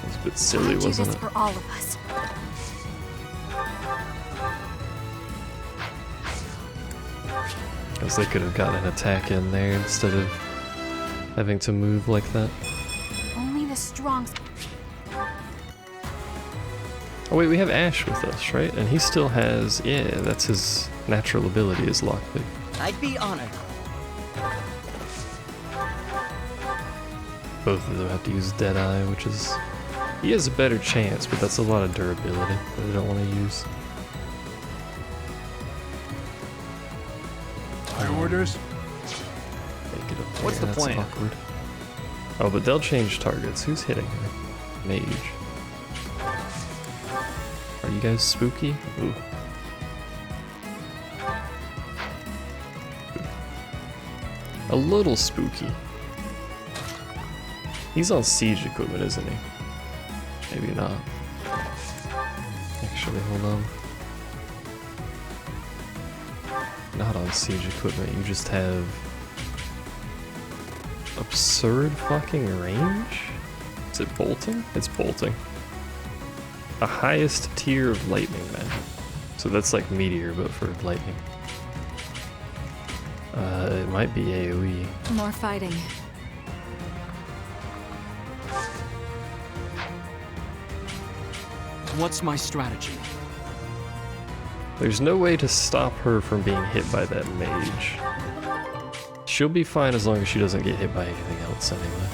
It was a bit silly, I'll do wasn't this it? for all of us. Because they could have gotten an attack in there instead of having to move like that. Only the strong. Oh wait, we have Ash with us, right? And he still has, yeah, that's his natural ability is lockpick. I'd be honored. Both of them have to use Deadeye, which is... He has a better chance, but that's a lot of durability that I don't want to use. Orders? Make it up there. What's the That's plan? awkward. Oh, but they'll change targets. Who's hitting her? Mage. Are you guys spooky? Ooh. A little spooky. He's on siege equipment, isn't he? Maybe not. actually, hold on. Not on siege equipment, you just have absurd fucking range? Is it bolting? It's bolting. A highest tier of lightning magic. So that's like meteor, but for lightning. It might be AoE. More fighting. What's my strategy? There's no way to stop her from being hit by that mage. She'll be fine as long as she doesn't get hit by anything else anyway.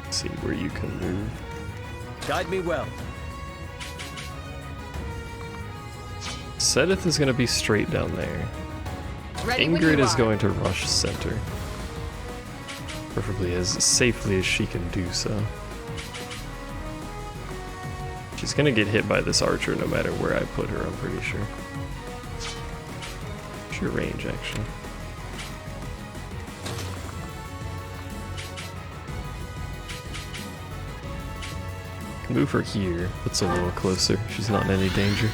Let's see where you can move. Guide me well. Sedith is going to be straight down there. Ready when Ingrid you is are. going to rush center. Preferably as safely as she can do so. She's gonna get hit by this archer no matter where I put her, I'm pretty sure. What's your range, actually? Can move her here. That's a little closer. She's not in any danger.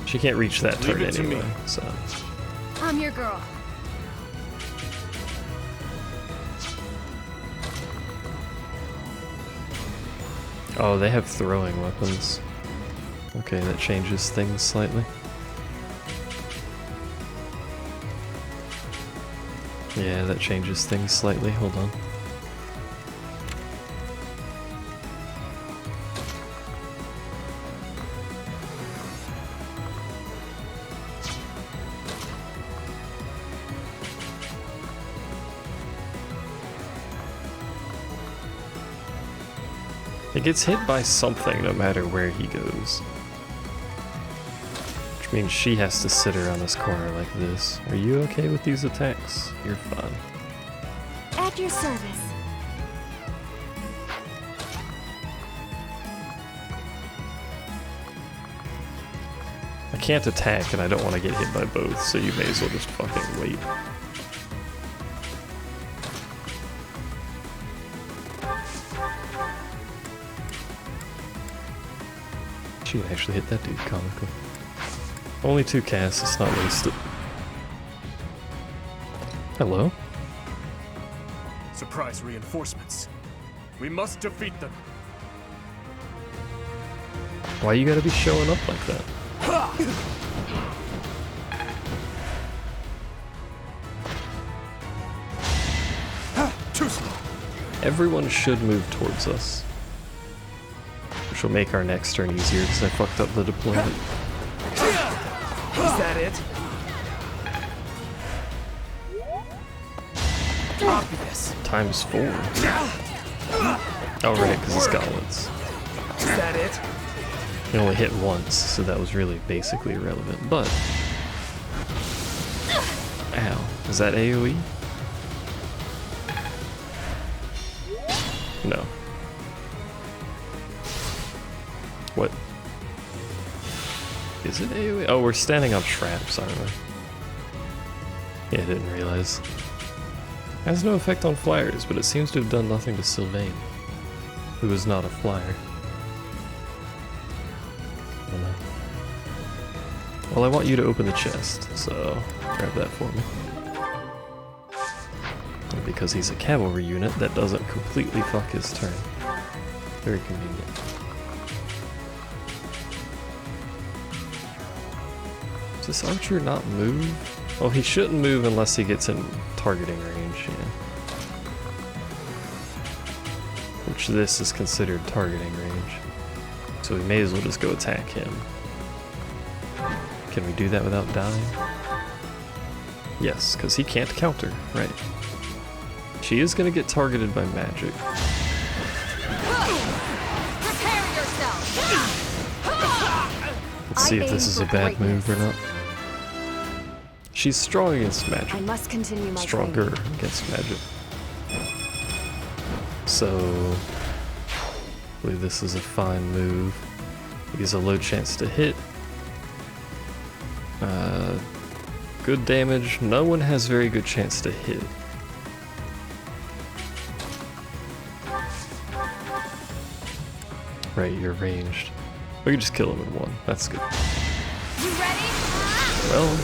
She can't reach that turn anyway, so... I'm your girl. Oh, they have throwing weapons. Okay, that changes things slightly. Yeah, that changes things slightly. Hold on. It gets hit by something no matter where he goes. Which means she has to sit around this corner like this. Are you okay with these attacks? You're fine. At your service. I can't attack and I don't want to get hit by both, so you may as well just fucking wait. She actually hit that dude comically. Only 2 casts, it's not wasted. Hello? Surprise reinforcements. We must defeat them. Why you gotta be showing up like that? Too slow. Everyone should move towards us. Which will make our next turn easier because I fucked up the deployment. Is that it? Obvious. Times 4. Oh right, because it's gauntlets. Is that it? You only hit once, so that was really basically irrelevant, but... Ow. Is that AoE? No. What? Is it AoE? Oh, we're standing on traps, aren't we? Yeah, I didn't realize. Has no effect on flyers, but it seems to have done nothing to Sylvain, who is not a flyer. I don't know. Well, I want you to open the chest, so grab that for me. And because he's a cavalry unit, that doesn't completely fuck his turn. Very convenient. Does this archer not move? Well, he shouldn't move unless he gets in targeting range, yeah. Which this is considered targeting range. So we may as well just go attack him. Can we do that without dying? Yes, because he can't counter, right. She is going to get targeted by magic. Prepare yourself. Let's see if this is a bad move or not. She's strong against magic. I must continue my Stronger training. against magic. So, I believe this is a fine move. He has a low chance to hit. Good damage. No one has very good chance to hit. Right, you're ranged. We can just kill him in one. That's good. You ready? Well,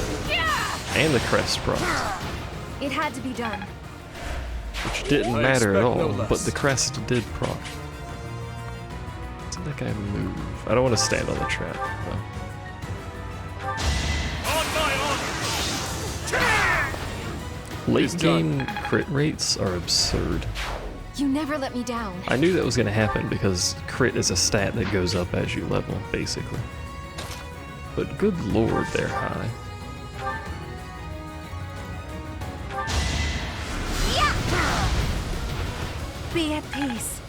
and the crest proc, It had to be done. which didn't matter at all, but the crest did proc. Did that guy move? I don't want to stand on the trap, though. Late game crit rates are absurd. You never let me down. I knew that was going to happen because crit is a stat that goes up as you level, basically. But good lord, they're high. Be at peace.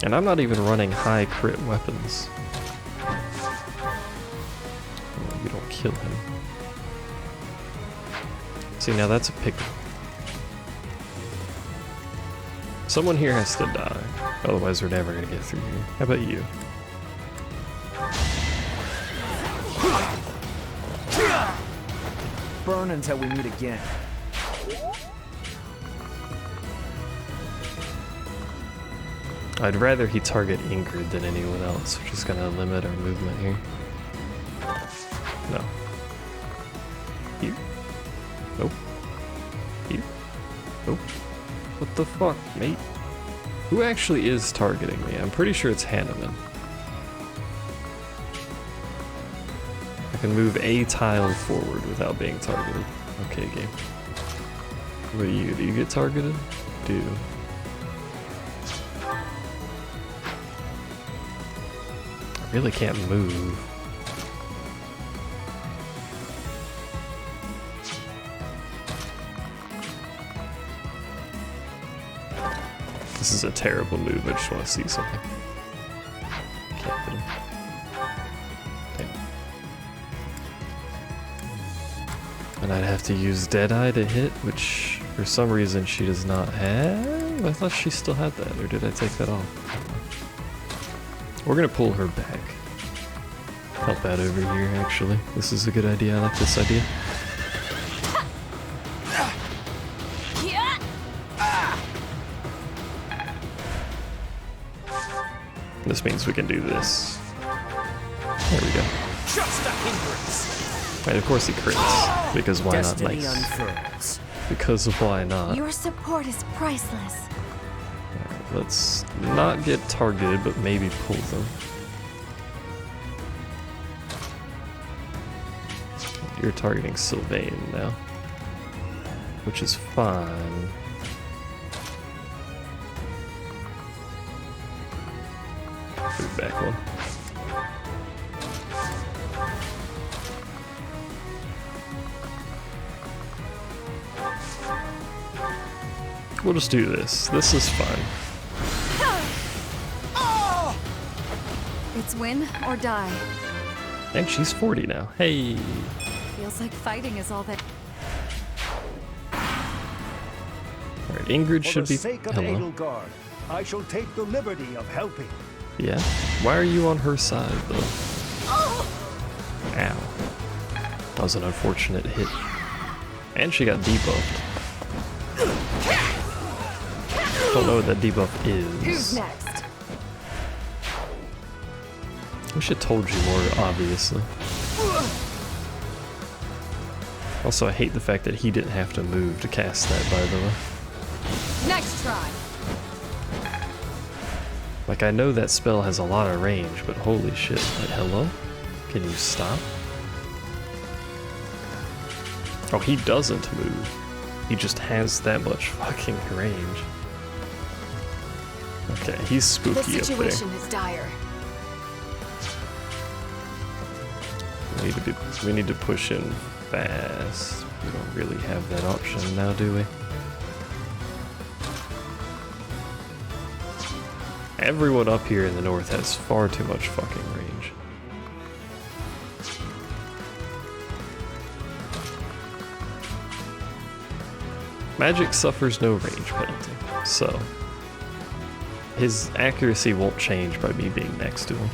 And I'm not even running high crit weapons. Oh, you don't kill him. See, now that's a pickle. Someone here has to die, otherwise we're never gonna get through here. How about you? Burn until we meet again. I'd rather he target Ingrid than anyone else, which is gonna limit our movement here. No. Here. Nope. Here. Nope. What the fuck, mate? Who actually is targeting me? I'm pretty sure it's Hanneman. I can move a tile forward without being targeted. Okay, game. What do you get targeted? Do. I really can't move. This is a terrible move, I just want to see something. Can't hit him. Damn. And I'd have to use Deadeye to hit, which for some reason she does not have? I thought she still had that, or did I take that off? We're gonna pull her back. Help out over here, actually. This is a good idea, I like this idea. This means we can do this. There we go. Just a hindrance. And of course he crits, because why Destiny not? Nice. unfurls. Because why not? Your support is priceless. Let's not get targeted, but maybe pull them. You're targeting Sylvain now, which is fine. Move back one. We'll just do this. This is fine. It's win or die. And she's 40 now. Hey. Feels like fighting is all that. Alright, Ingrid should be. For the sake of Hello. Edelgard, I shall take the liberty of helping. Yeah. Why are you on her side though? Ow. That was an unfortunate hit. And she got debuffed. Don't know what that debuff is. Who's next? Wish it told you more, obviously. Also, I hate the fact that he didn't have to move to cast that, by the way. Next try. Like, I know that spell has a lot of range, but holy shit. Like, hello? Can you stop? Oh, he doesn't move. He just has that much fucking range. Okay, he's spooky The up there. situation is dire. We need to push in fast. We don't really have that option now, do we? Everyone up here in the north has far too much fucking range. Magic suffers no range penalty, so his accuracy won't change by me being next to him.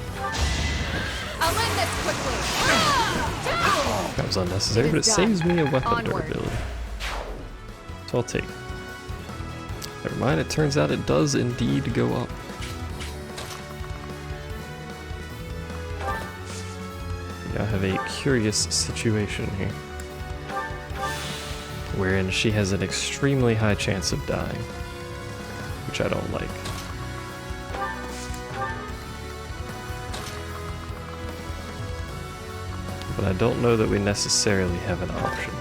I'll end this quickly. That was unnecessary, but it saves me a weapon durability. So I'll take it. Never mind, it turns out it does indeed go up. have a curious situation here, wherein she has an extremely high chance of dying, which I don't like. But I don't know that we necessarily have an option.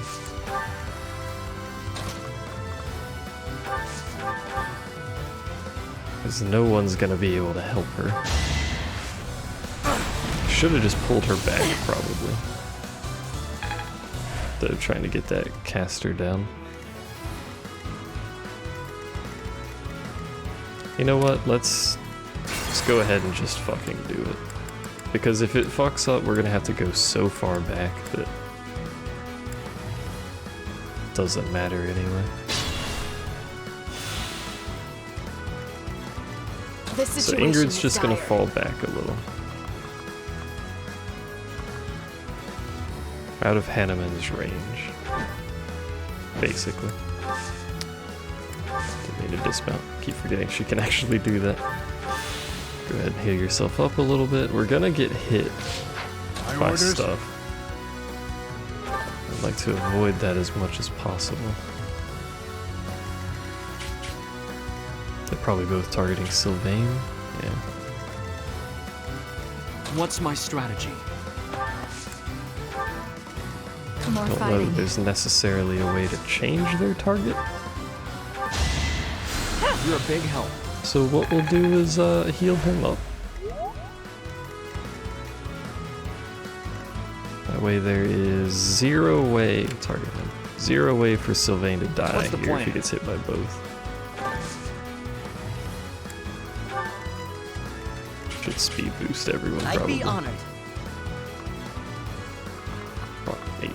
Because no one's gonna be able to help her. Should have just pulled her back, probably. Instead of trying to get that caster down. You know what? Let's go ahead and just fucking do it. Because if it fucks up, we're gonna have to go so far back that it doesn't matter anyway. So Ingrid's just gonna fall back a little. Out of Hanneman's range. Basically. Didn't need to dismount. Keep forgetting she can actually do that. Go ahead and heal yourself up a little bit. We're gonna get hit by stuff. I'd like to avoid that as much as possible. They're probably both targeting Sylvain. Yeah. What's my strategy? I don't know that there's necessarily a way to change their target. You're a big help. So what we'll do is heal him up. That way there is zero way to target him. Zero way for Sylvain to die here if he gets hit by both. Should speed boost everyone probably. I'd be honored. Fuck me.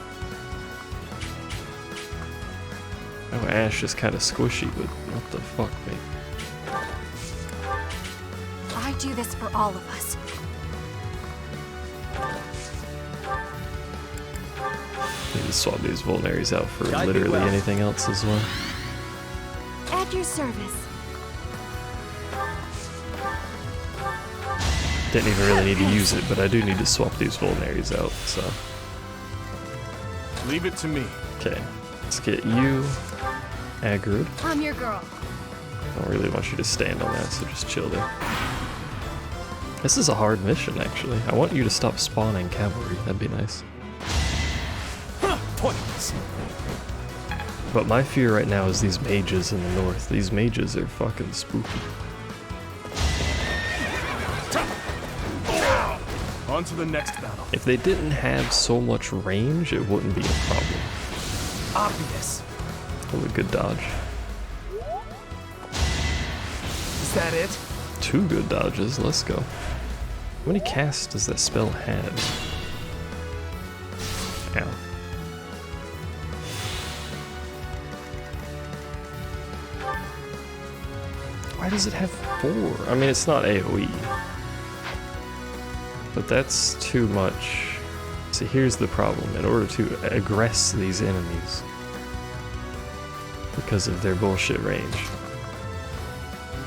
Oh, Ash is kind of squishy, but what the fuck, mate? I do this for all of us. Need to swap these vulnaries out for literally anything else as well. At your service. Didn't even really need to use it, but I do need to swap these vulnaries out, so. Leave it to me. Okay, let's get you aggroed. I'm your girl. I don't really want you to stand on that, so just chill there. This is a hard mission, actually. I want you to stop spawning cavalry. That'd be nice. But my fear right now is these mages in the north. These mages are fucking spooky. On to the next battle. If they didn't have so much range, it wouldn't be a problem. Obvious. Oh, a good dodge. Is that it? 2 good dodges, let's go. How many casts does that spell have? Ow. Why does it have 4? I mean, it's not AoE. But that's too much. See, here's the problem. In order to aggress these enemies, because of their bullshit range,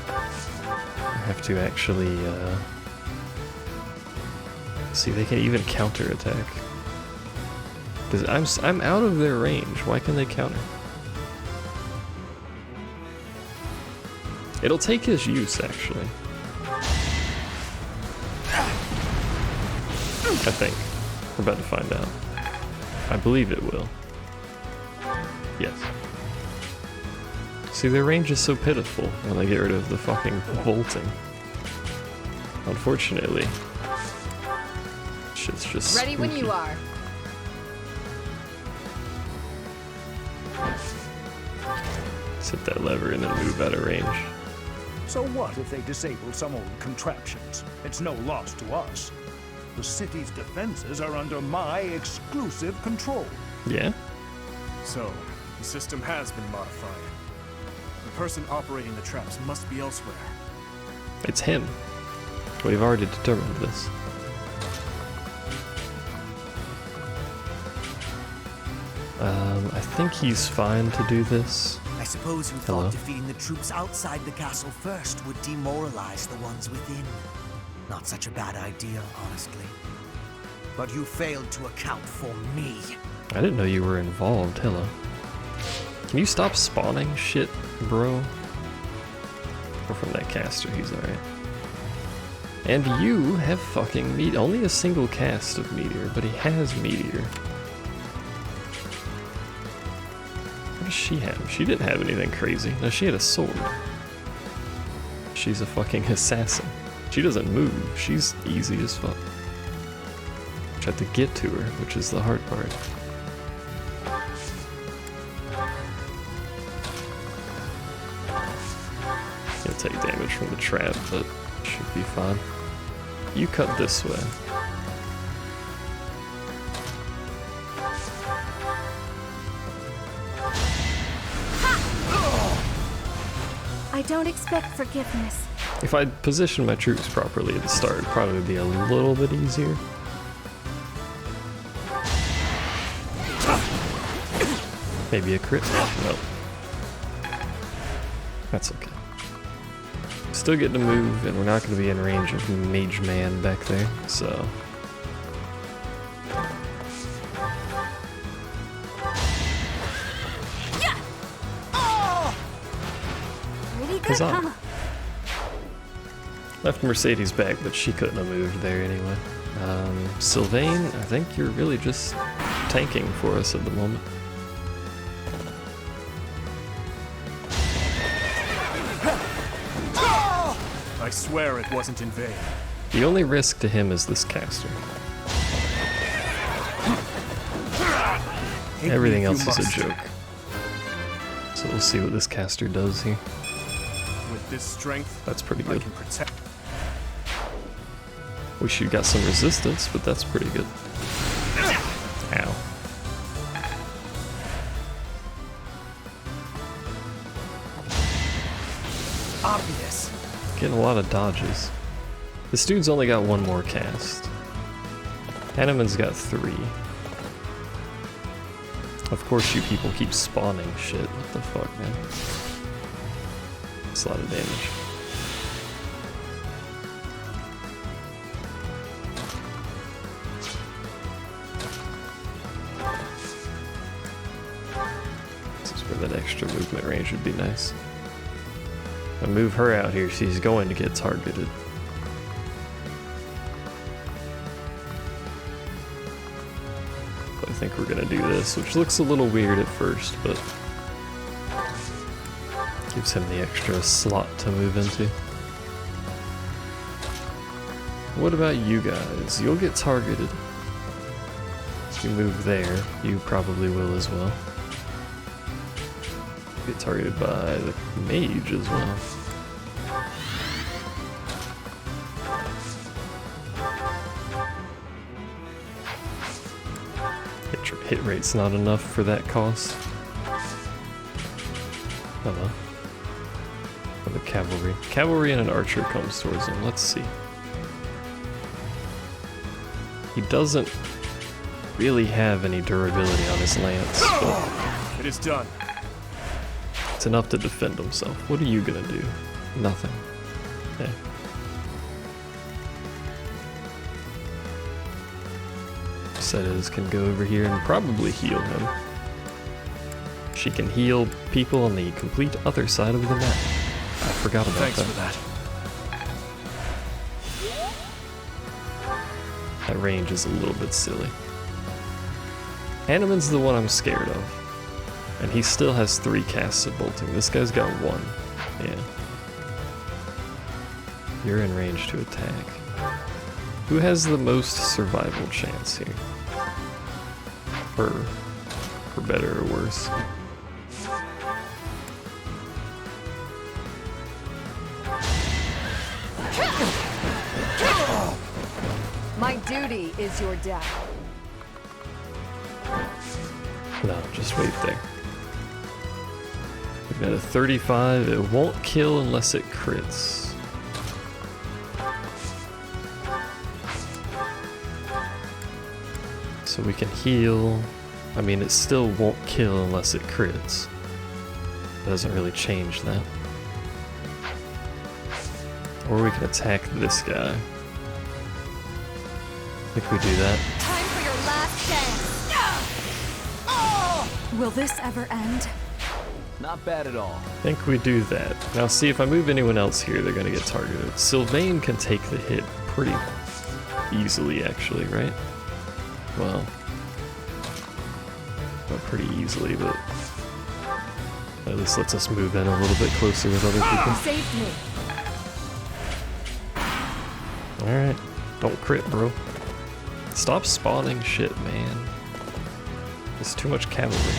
I have to actually, see, they can even counterattack. Because I'm out of their range. Why can they counter? It'll take his use, actually. I think. We're about to find out. I believe it will. Yes. See, their range is so pitiful when they get rid of the fucking bolting. Unfortunately. Shit's just Ready spooky. when you are. Let's hit that lever and then move out of range. So what if they disable some old contraptions? It's no loss to us. The city's defenses are under my exclusive control. Yeah? So, the system has been modified. The person operating the traps must be elsewhere. It's him. We've already determined this. I think he's fine to do this. I suppose you Hello? thought defeating the troops outside the castle first would demoralize the ones within. Not such a bad idea, honestly. but you failed to account for me. I didn't know you were involved. Hello. Can you stop spawning shit, bro? Or from that caster, he's alright. And you have fucking only a single cast of meteor, but he has meteor. What does she have? She didn't have anything crazy. No, she had a sword. She's a fucking assassin. She doesn't move. She's easy as fuck. Tried to get to her, which is the hard part. You'll take damage from the trap, but should be fine. You cut this way. I don't expect forgiveness. If I'd positioned my troops properly at the start, it'd probably be a little bit easier. Maybe a crit? No. That's okay. Still getting to move, and we're not going to be in range of Mage Man back there, so... Huzzah. Left Mercedes back, but she couldn't have moved there anyway. Sylvain, I think you're really just tanking for us at the moment. I swear it wasn't in vain. The only risk to him is this caster. Everything else is a joke. So we'll see what this caster does here. With this strength, that's pretty good. I can protect. Wish you got some resistance, but that's pretty good. Ow. Obvious. Getting a lot of dodges. This dude's only got one more cast. Hanneman's got 3. Of course you people keep spawning shit. What the fuck, man? That's a lot of damage. This is where that extra movement range would be nice. I move her out here, she's going to get targeted. I think we're gonna do this, which looks a little weird at first, but gives him the extra slot to move into. What about you guys? You'll get targeted. If you move there, you probably will as well. Get targeted by the mage as well. Hit rate's not enough for that cost. Oh well. For the cavalry. Cavalry and an archer comes towards him. Let's see. He doesn't really have any durability on his lance, but it is done. It's enough to defend himself. What are you gonna do? Nothing. Okay. Setas can go over here and probably heal him. She can heal people on the complete other side of the map. I forgot about Thanks that. for that. That range is a little bit silly. Hanneman's the one I'm scared of. And he still has 3 casts of bolting. This guy's got 1. Yeah. You're in range to attack. Who has the most survival chance here? Her. For better or worse. My duty is your death. No, just wait there. We've got a 35. It won't kill unless it crits. So we can heal. I mean, it still won't kill unless it crits. It doesn't really change that. Or we can attack this guy. think we do that. Time for your last dance. Will this ever end? Not bad at all. I think we do that. Now see, if I move anyone else here, they're gonna get targeted. Sylvain can take the hit pretty easily, actually, right? Well, not pretty easily, but at least lets us move in a little bit closer with other people. Saved me. Alright, don't crit, bro. Stop spawning shit, man. There's too much cavalry.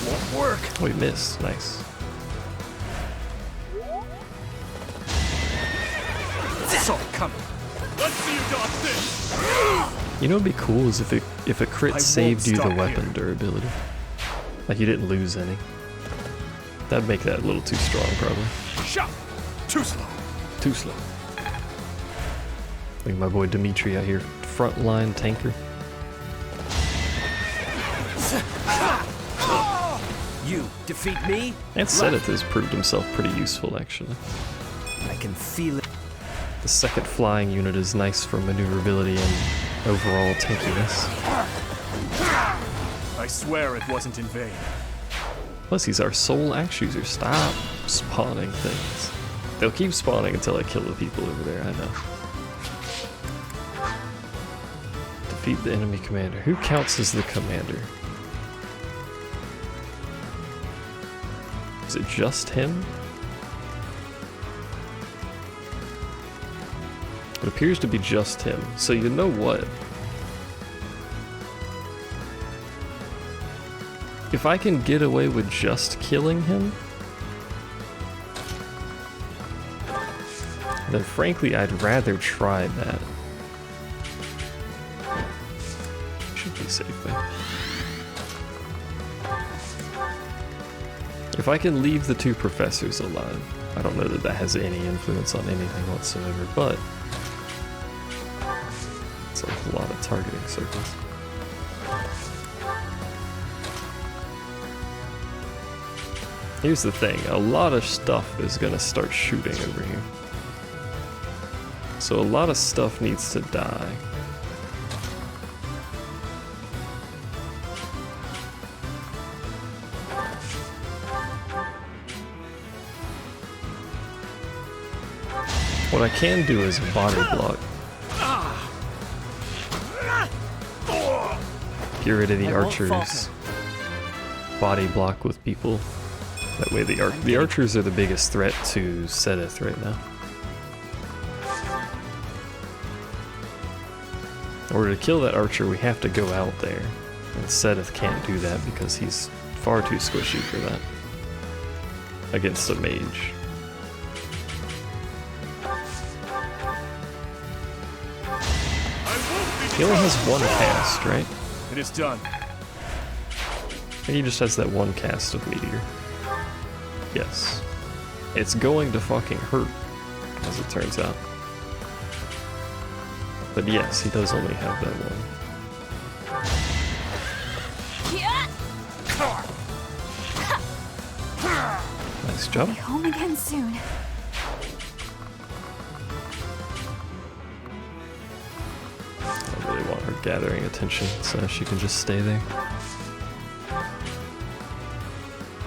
Won't work. Oh, we missed. Nice. So coming. Let's see you dodge this. You know what'd be cool is if a crit I saved you the won't stop weapon here. durability. Like you didn't lose any. That'd make that a little too strong, probably. Shot. Too slow. Too slow. Look at my boy Dimitri out here, frontline tanker. You defeat me? And Seth has proved himself pretty useful, actually. I can feel it. The second flying unit is nice for maneuverability and overall tankiness. I swear it wasn't in vain. Plus, he's our sole axe user. Stop spawning things. They'll keep spawning until I kill the people over there, I know. Defeat the enemy commander. Who counts as the commander? Is it just him? It appears to be just him. So you know what? If I can get away with just killing him, then frankly I'd rather try that. Should be safe though. If I can leave the two professors alive, I don't know that that has any influence on anything whatsoever, but it's a lot of targeting circles. Here's the thing, a lot of stuff is gonna start shooting over here. So a lot of stuff needs to die. What I can do is body block. Get rid of the archers. Body block with people. That way the archers are the biggest threat to Sedith right now. In order to kill that archer, we have to go out there. And Sedith can't do that because he's far too squishy for that. Against a mage. He only has one cast, right? It is done. I think he just has that one cast of meteor. Yes. It's going to fucking hurt, as it turns out. But yes, he does only have that one. Nice job. Be home again soon. I really want her gathering attention so she can just stay there.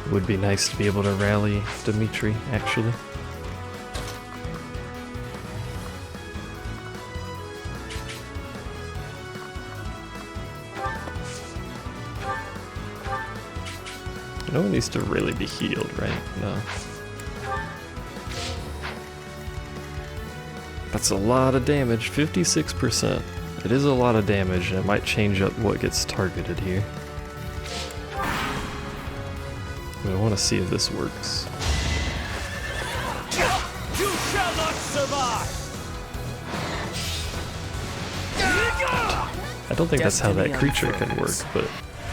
It would be nice to be able to rally Dimitri, actually. No one needs to really be healed, right? No. That's a lot of damage, 56%. It is a lot of damage, and it might change up what gets targeted here. I want to see if this works. You shall not survive! I don't think that's how that Destiny creature can work, unfurls. but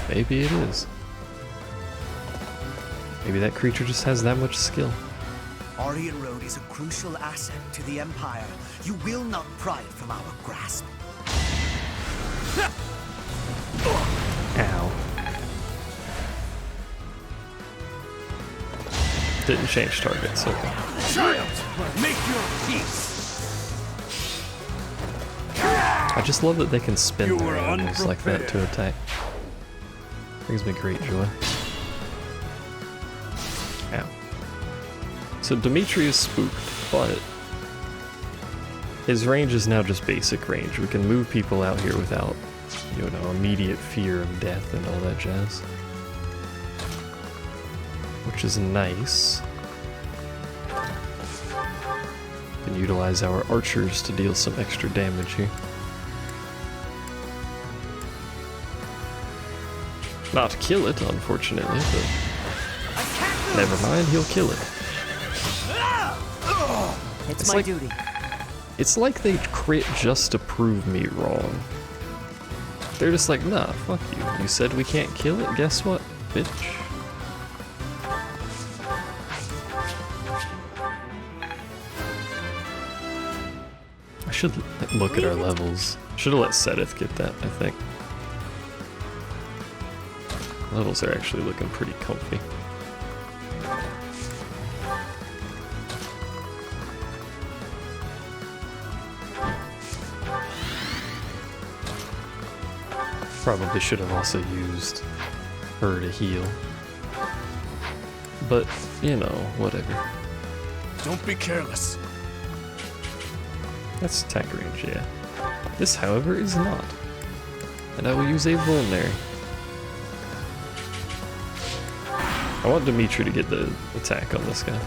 maybe it is. Maybe that creature just has that much skill. Orient Road is a crucial asset to the Empire. You will not pry it from our grasp. Ow. Didn't change targets, okay. Child, make your peace! I just love that they can spin You their were animals like that to attack. Brings me great joy. Ow. So Dimitri is spooked, but his range is now just basic range. We can move people out here without, you know, immediate fear of death and all that jazz. Which is nice. We can utilize our archers to deal some extra damage here. Not kill it, unfortunately, but never mind, he'll kill it. It's my duty. It's like they crit just to prove me wrong. They're just like, nah, fuck you. You said we can't kill it? Guess what, bitch? I should look at our levels. Should have let Sedith get that, I think. Levels are actually looking pretty comfy. Probably should have also used her to heal. But, you know, whatever. Don't be careless. That's attack range, yeah. This, however, is not. And I will use a vulnerary. I want Dimitri to get the attack on this guy.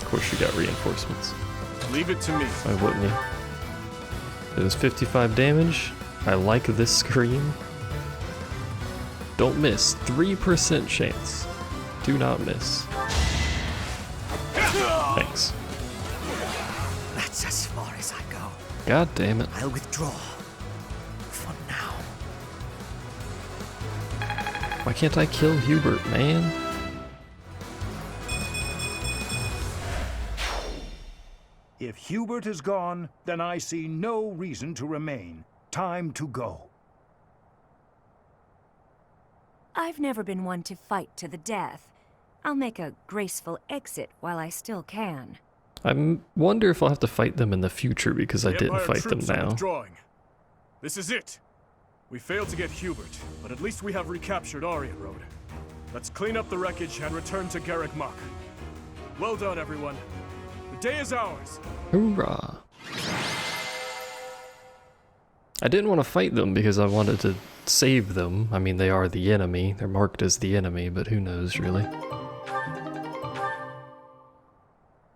Of course, you got reinforcements. Leave it to me. Why wouldn't you? It was 55 damage. I like this scream. Don't miss. 3% chance. Do not miss. Thanks. That's as far as I go. God damn it. I'll withdraw. For now. Why can't I kill Hubert, man? If Hubert is gone, then I see no reason to remain. Time to go. I've never been one to fight to the death. I'll make a graceful exit while I still can. I wonder if I'll have to fight them in the future because I didn't fight them now. Withdrawing. This is it. We failed to get Hubert, but at least we have recaptured Aryan Road. Let's clean up the wreckage and return to Garrick Mach. Well done, everyone. The day is ours. Hoorah. I didn't want to fight them because I wanted to save them. I mean, they are the enemy. They're marked as the enemy, but who knows, really.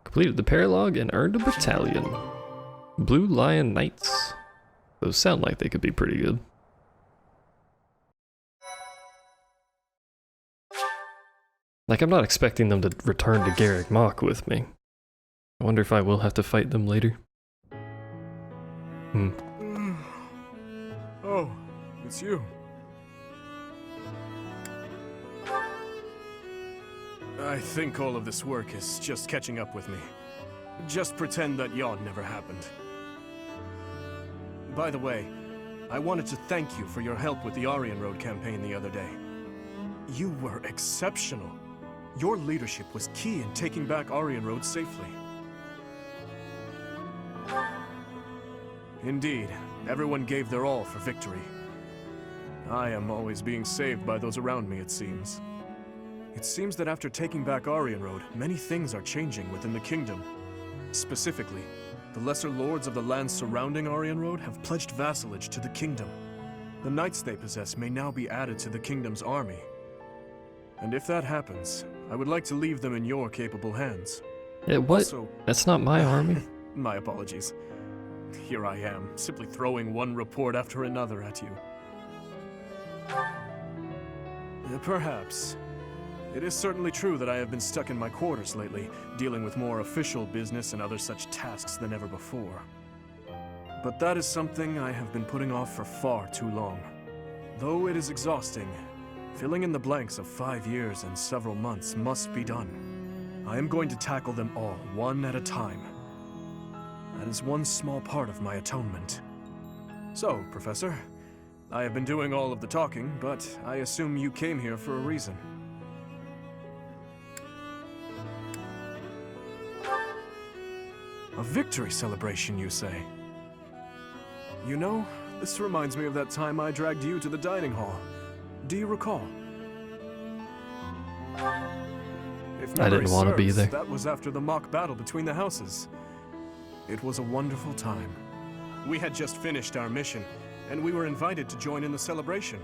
Completed the paralogue and earned a battalion. Blue Lion Knights. Those sound like they could be pretty good. Like, I'm not expecting them to return to Garrick Mach with me. I wonder if I will have to fight them later. Oh, it's you. I think all of this work is just catching up with me. Just pretend that yawn never happened. By the way, I wanted to thank you for your help with the Aryan Road campaign the other day. You were exceptional. Your leadership was key in taking back Aryan Road safely. Indeed, everyone gave their all for victory. I am always being saved by those around me, it seems. It seems that after taking back Aryan Road, many things are changing within the kingdom. Specifically, the lesser lords of the lands surrounding Aryan Road have pledged vassalage to the kingdom. The knights they possess may now be added to the kingdom's army. And if that happens, I would like to leave them in your capable hands. What? Also, that's not my army. My apologies. Here I am, simply throwing one report after another at you. Perhaps. It is certainly true that I have been stuck in my quarters lately, dealing with more official business and other such tasks than ever before. But that is something I have been putting off for far too long. Though it is exhausting, filling in the blanks of 5 years and several months must be done. I am going to tackle them all, one at a time. That is one small part of my atonement. So, Professor, I have been doing all of the talking, but I assume you came here for a reason. A victory celebration, you say? You know, this reminds me of that time I dragged you to the dining hall. Do you recall? If I didn't want to be there. That was after the mock battle between the houses. It was a wonderful time. We had just finished our mission, and we were invited to join in the celebration.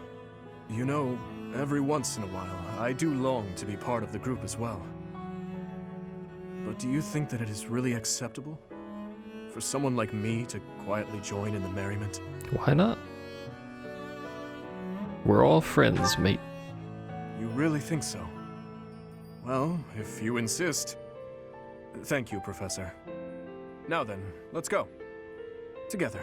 You know, every once in a while, I do long to be part of the group as well. But do you think that it is really acceptable for someone like me to quietly join in the merriment? Why not? We're all friends, mate. You really think so? Well, if you insist. Thank you, Professor. Now then, let's go. Together.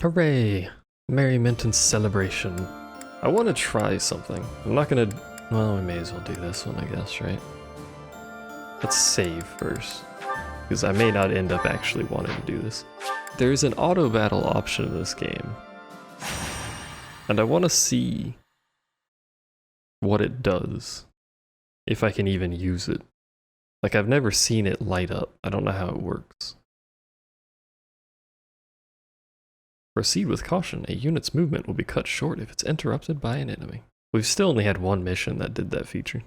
Hooray! Merriment and celebration. I want to try something. I'm not gonna... Well, we may as well do this one, I guess, right? Let's save first, because I may not end up actually wanting to do this. There's an auto battle option in this game, and I want to see what it does, if I can even use it. Like, I've never seen it light up. I don't know how it works. Proceed with caution. A unit's movement will be cut short if it's interrupted by an enemy. We've still only had one mission that did that feature.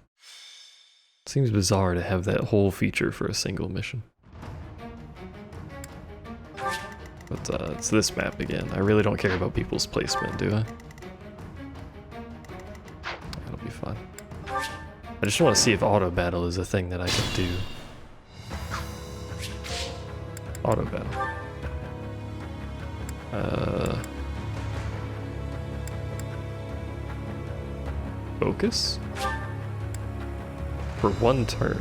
Seems bizarre to have that whole feature for a single mission. But it's this map again. I really don't care about people's placement, do I? That'll be fun. I just want to see if auto battle is a thing that I can do. Auto battle. Focus? For one turn.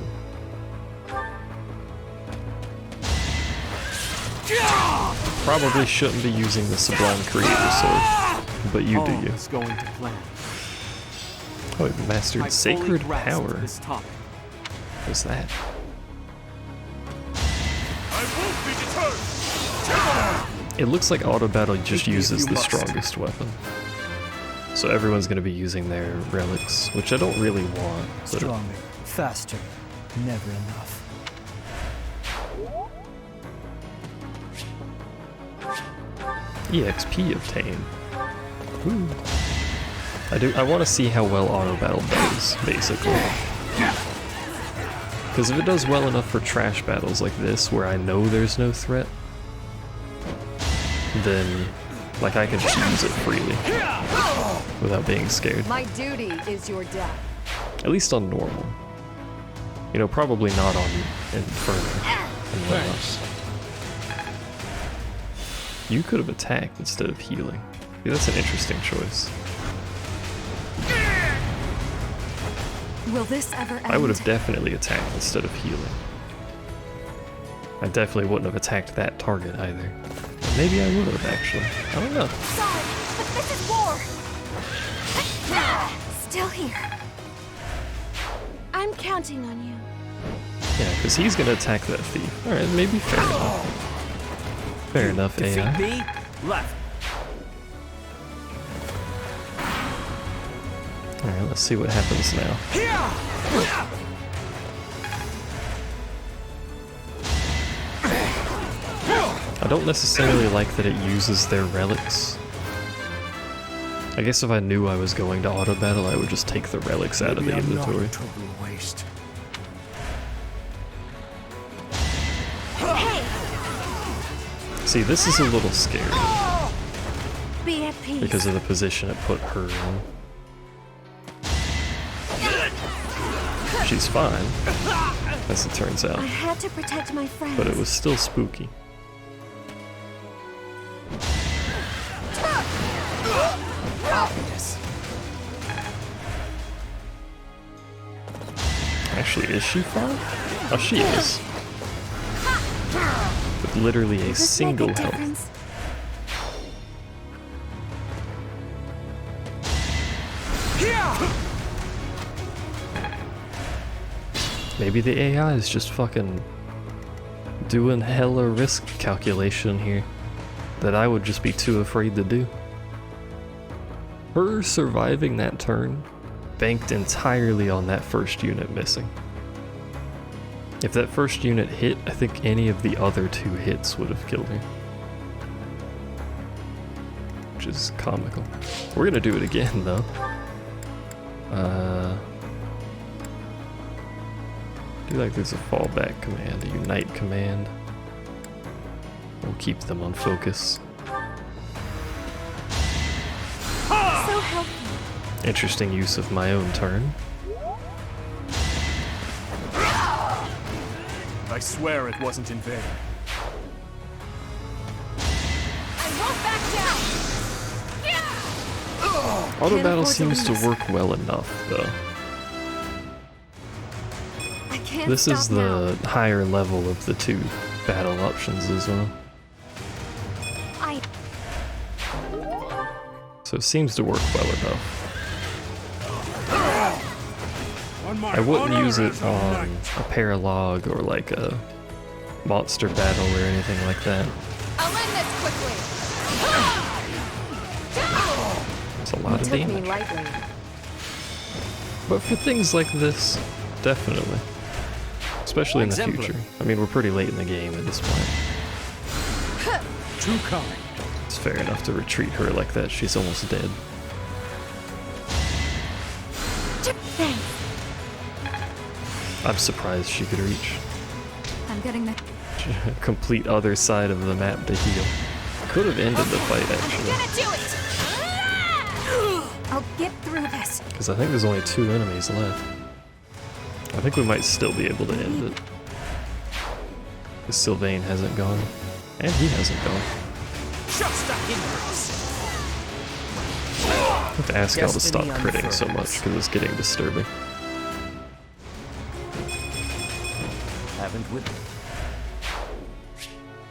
Probably shouldn't be using the Sublime Creator Sword, but you do you. Going to plan. Oh, it mastered Sacred Power. What's that? It looks like auto battle just uses the strongest weapon. So everyone's going to be using their relics, which I don't really want. Stronger, faster, never enough. EXP obtained. Ooh. I want to see how well auto battle does, basically. Because if it does well enough for trash battles like this, where I know there's no threat, then, like, I can just use it freely without being scared. My duty is your death. At least on normal. You know, probably not on Inferno and whatnot. You could have attacked instead of healing. Yeah, that's an interesting choice. Will this ever end? I would have definitely attacked instead of healing. I definitely wouldn't have attacked that target either. Maybe I would have, actually. I don't know. Sorry, but this is war! Still here. I'm counting on you. Yeah, because he's going to attack that thief. Alright, maybe fair enough. Fair enough, AI. Me? Left. Alright, let's see what happens now. I don't necessarily like that it uses their relics. I guess if I knew I was going to auto battle, I would just take the relics out of the inventory. Waste. See, this is a little scary Be at peace. because of the position it put her in. She's fine, as it turns out, I had to protect my friends. but it was still spooky. Actually, is she fine? Oh, she is. With literally a single health. Maybe the AI is just fucking doing hella risk calculation here that I would just be too afraid to do. Her surviving that turn banked entirely on that first unit missing. If that first unit hit, I think any of the other 2 hits would have killed her. Which is comical. We're gonna do it again, though. Do like there's a fallback command, a unite command. We'll keep them on focus. So helpful. Interesting use of my own turn. I swear it wasn't in vain. I won't back down! Auto battle seems to work well enough, though. I can't This is stop now. the higher level of the 2 battle options as well. So it seems to work well enough. I wouldn't use it on a paralog or like a monster battle or anything like that. I'll end this quickly. It's a lot of Took me damage. lightly. But for things like this, definitely. Especially in the Exemplar. future. I mean, we're pretty late in the game at this point. Too kind. It's fair enough to retreat her like that. She's almost dead. Thanks. I'm surprised she could reach. I'm getting the. Complete other side of the map to heal. Could have ended the fight, actually. Gonna do it! I'll get through this. Because I think there's only 2 enemies left. I think we might still be able to end it. Because Sylvain hasn't gone. And he hasn't gone. Just a hindrance. I have to ask y'all to stop Destiny critting so much because it's getting disturbing. Haven't with it.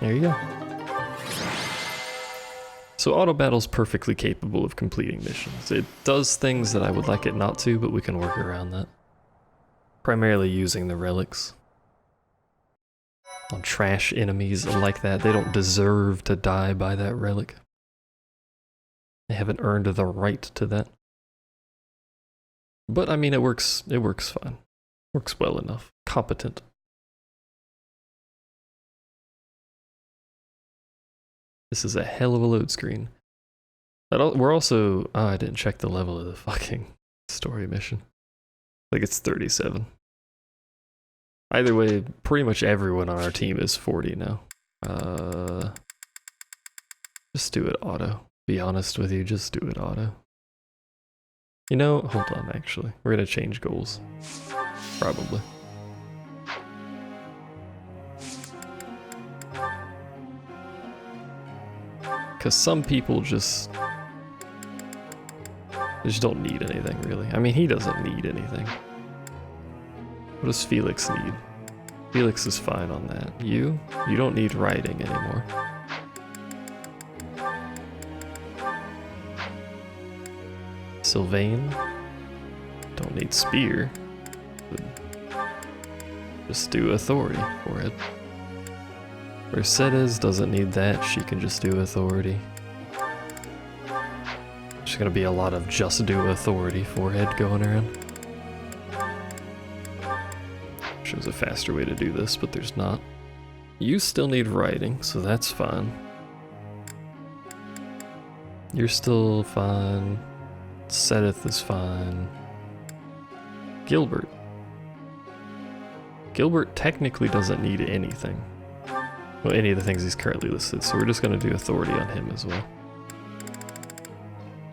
There you go. So auto battle's perfectly capable of completing missions. It does things that I would like it not to, but we can work around that. Primarily using the relics. On trash enemies like that, they don't deserve to die by that relic. They haven't earned the right to that. But I mean, it works fine. Works well enough. Competent. This is a hell of a load screen. We're also... Oh, I didn't check the level of the fucking story mission. I think it's 37. Either way, pretty much everyone on our team is 40 now. Just do it auto. Be honest with you, just do it auto. You know, hold on actually. We're gonna change goals. Probably. Because some people just don't need anything, really. I mean, he doesn't need anything. What does Felix need? Felix is fine on that. You don't need riding anymore. Sylvain, don't need spear. Just do authority for it. Mercedes doesn't need that, she can just do authority. There's gonna be a lot of just do authority forehead going around. Shows a faster way to do this, but there's not. You still need writing, so that's fine. You're still fine. Sedith is fine. Gilbert. Gilbert technically doesn't need anything. Well, any of the things he's currently listed, so we're just gonna do authority on him as well.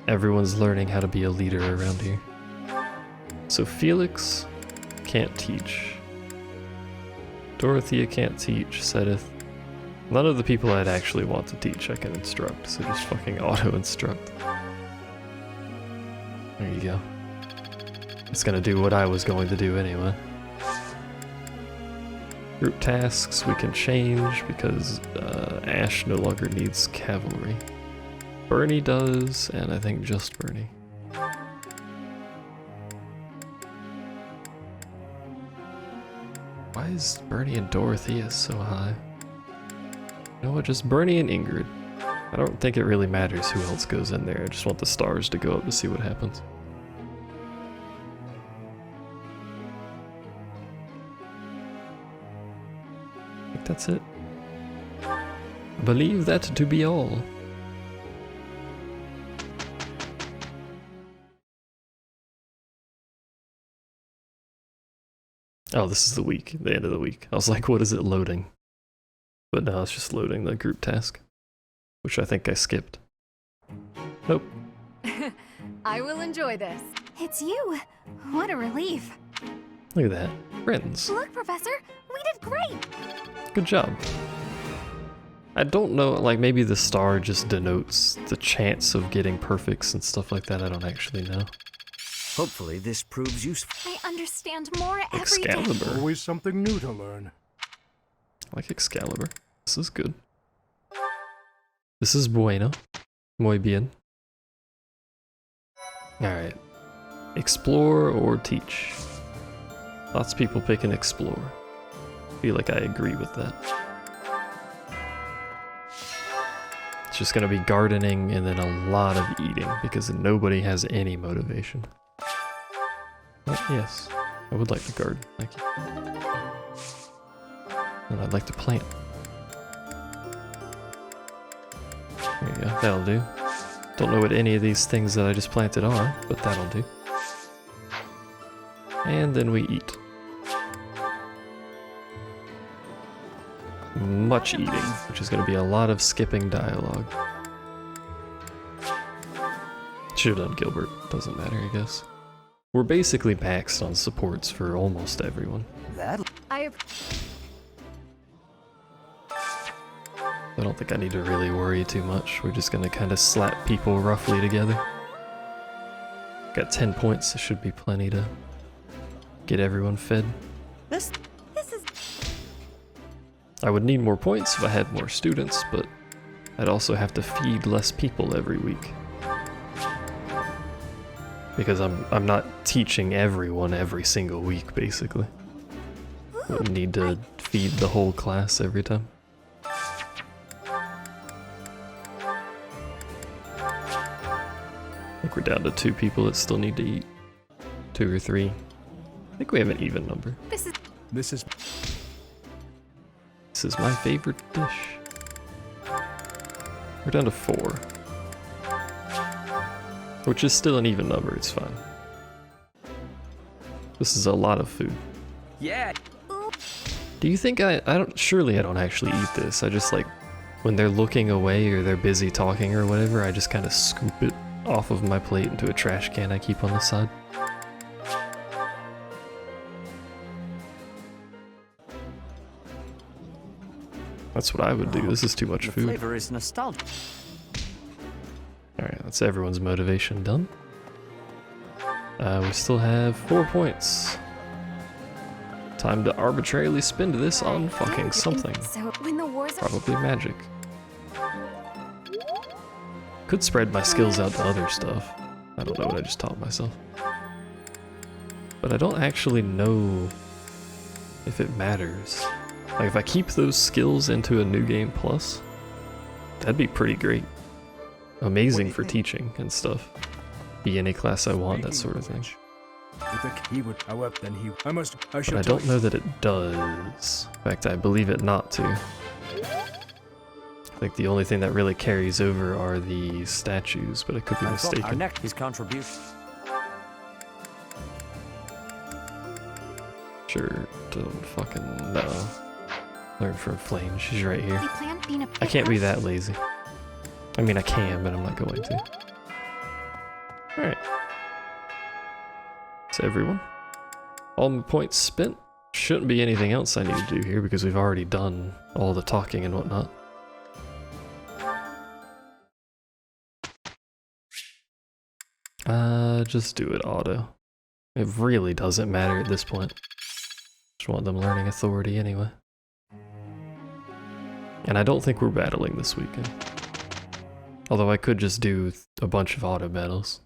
Everyone's learning how to be a leader around here. So Felix can't teach. Dorothea can't teach, Sedith. None of the people I'd actually want to teach I can instruct, so just fucking auto-instruct. There you go. It's gonna do what I was going to do anyway. Group tasks we can change because Ash no longer needs cavalry. Bernie does, and I think just Bernie. Why is Bernie and Dorothea so high? You know what, just Bernie and Ingrid. I don't think it really matters who else goes in there, I just want the stars to go up to see what happens. think that's it. I believe that to be all. Oh, this is the week, the end of the week. I was like, what is it loading? But no, it's just loading the group task, which I think I skipped. Nope. I will enjoy this. It's you. What a relief. Look at that. Friends. Look, Professor, we did great. Good job. I don't know, like maybe the star just denotes the chance of getting perfects and stuff like that. I don't actually know. Hopefully this proves useful. I understand more every day. Excalibur. Always something new to learn. I like Excalibur. This is good. This is bueno. Muy bien. Alright. Explore or teach? Lots of people picking explore. I feel like I agree with that. It's just gonna be gardening and then a lot of eating because nobody has any motivation. Oh, yes, I would like to garden, thank you. And I'd like to plant. There you go, that'll do. Don't know what any of these things that I just planted are, but that'll do. And then we eat. Much eating, which is going to be a lot of skipping dialogue. Should have done Gilbert, doesn't matter, I guess. We're basically maxed on supports for almost everyone. I don't think I need to really worry too much. We're just going to kind of slap people roughly together. Got 10 points, so should be plenty to get everyone fed. This is... I would need more points if I had more students, but I'd also have to feed less people every week. Because I'm not teaching everyone every single week, basically. Would need to feed the whole class every time. I think we're down to 2 people that still need to eat. 2 or 3. I think we have an even number. This is my favorite dish. We're down to 4. Which is still an even number, it's fine. This is a lot of food. Yeah. Do you think surely I don't actually eat this. I just like, when they're looking away or they're busy talking or whatever, I just kind of scoop it off of my plate into a trash can I keep on the side. That's what I would do. This is too much food. The flavor is nostalgic. Alright, that's everyone's motivation done. We still have 4 points. Time to arbitrarily spend this on fucking something. So when the wars are... Probably magic. Could spread my skills out to other stuff. I don't know what I just taught myself. But I don't actually know if it matters. Like if I keep those skills into a new game plus, that'd be pretty great. Amazing for teaching and stuff. Be any class I want, that sort of thing. But I don't know that it does. In fact, I believe it not to. I think the only thing that really carries over are the statues, but I could be mistaken. Our next is contribution. Sure, don't fucking know. Learn from Flame, she's right here. You plan being a I can't be that lazy. I mean, I can, but I'm not going to. Alright. That's everyone. All my points spent. Shouldn't be anything else I need to do here because we've already done all the talking and whatnot. Just do it auto. It really doesn't matter at this point. Just want them learning authority anyway. And I don't think we're battling this weekend. Although I could just do a bunch of auto battles.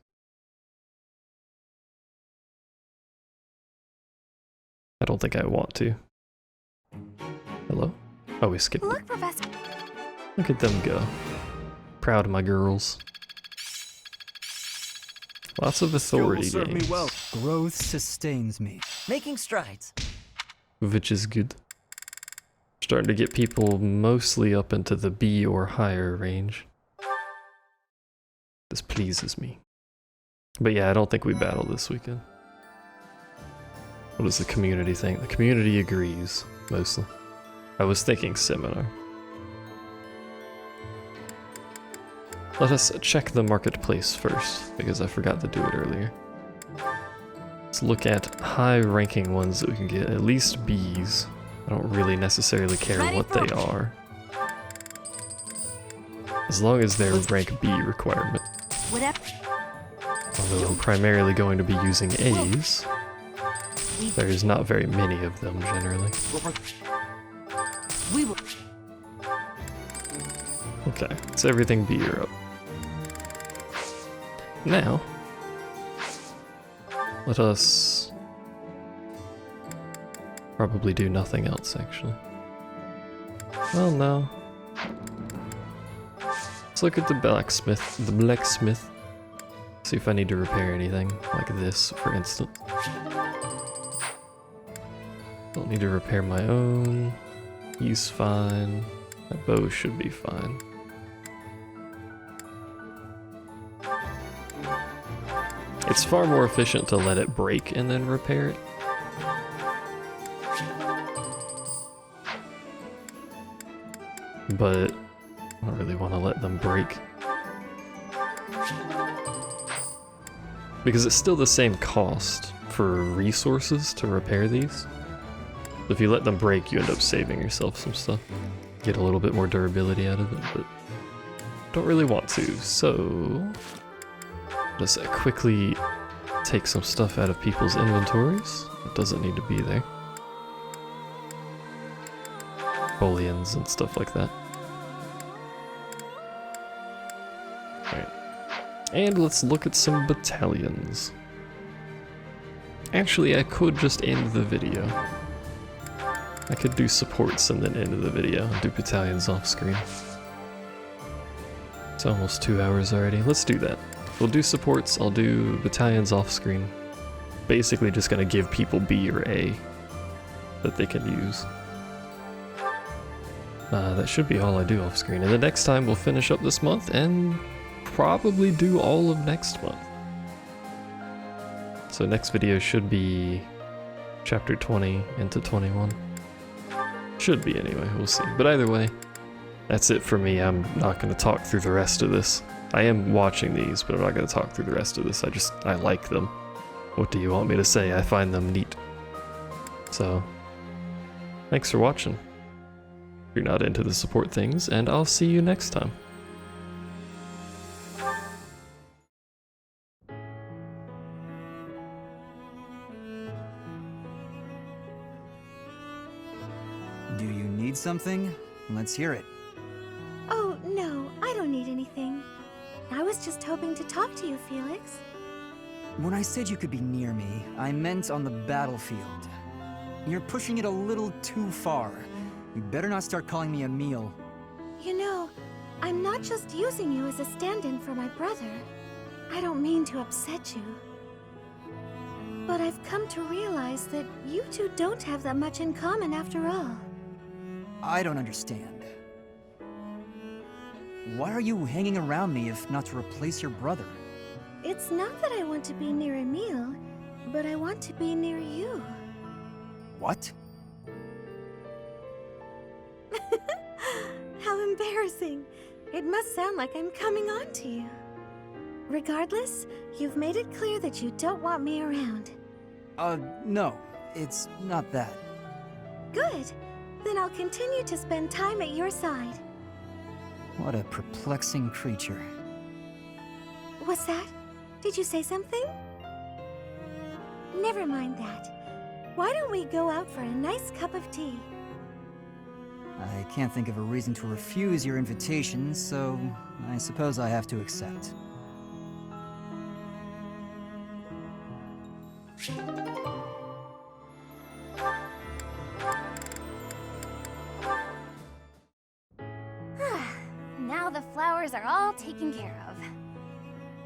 I don't think I want to. Hello? Oh, we skipped it. Look, Professor. Look at them go. Proud of my girls. Lots of authority games. Well. Growth sustains me. Making strides. Which is good. Starting to get people mostly up into the B or higher range. This pleases me. But yeah, I don't think we battle this weekend. What does the community think? The community agrees, mostly. I was thinking seminar. Let us check the marketplace first, because I forgot to do it earlier. Let's look at high-ranking ones that we can get, at least Bs. I don't really necessarily care what they are. As long as they're rank B requirement. Although I'm primarily going to be using A's. There's not very many of them, generally. Okay, so everything B or up. Now, let us probably do nothing else, actually. Well, no. Let's look at the blacksmith. See if I need to repair anything, like this, for instance. Don't need to repair my own. He's fine. That bow should be fine. It's far more efficient to let it break and then repair it. But I don't really want to let them break. Because it's still the same cost for resources to repair these. If you let them break, you end up saving yourself some stuff. Get a little bit more durability out of it, but don't really want to, so just quickly take some stuff out of people's inventories. It doesn't need to be there. Bullions and stuff like that. Alright. And let's look at some battalions. Actually, I could just end the video. I could do supports and then end the video and do battalions off screen. It's almost 2 hours already. Let's do that. We'll do supports, I'll do battalions off screen. Basically just gonna give people B or A that they can use. That should be all I do off screen. And the next time we'll finish up this month and probably do all of next month. So next video should be chapter 20 into 21. Should be anyway, we'll see. But either way, that's it for me. I'm not going to talk through the rest of this. I am watching these, but I'm not going to talk through the rest of this. I like them. What do you want me to say? I find them neat. So, thanks for watching. If you're not into the support things, and I'll see you next time. Do you need something? Let's hear it. Oh, no, I don't need anything. I was just hoping to talk to you, Felix. When I said you could be near me, I meant on the battlefield. You're pushing it a little too far. You better not start calling me Emil. You know, I'm not just using you as a stand-in for my brother. I don't mean to upset you. But I've come to realize that you two don't have that much in common after all. I don't understand. Why are you hanging around me if not to replace your brother? It's not that I want to be near Emil, but I want to be near you. What? How embarrassing. It must sound like I'm coming on to you. Regardless, you've made it clear that you don't want me around. No. It's not that. Good. Then I'll continue to spend time at your side. What a perplexing creature. What's that? Did you say something? Never mind that. Why don't we go out for a nice cup of tea? I can't think of a reason to refuse your invitation, so I suppose I have to accept. Now the flowers are all taken care of.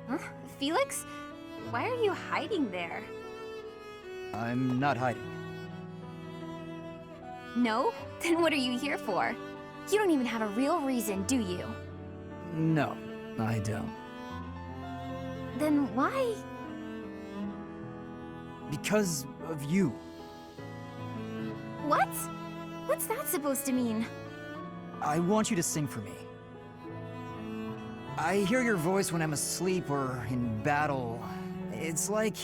Huh? Felix? Why are you hiding there? I'm not hiding. No? Then what are you here for? You don't even have a real reason, do you? No, I don't. Then why? Because of you. What? What's that supposed to mean? I want you to sing for me. I hear your voice when I'm asleep or in battle. It's like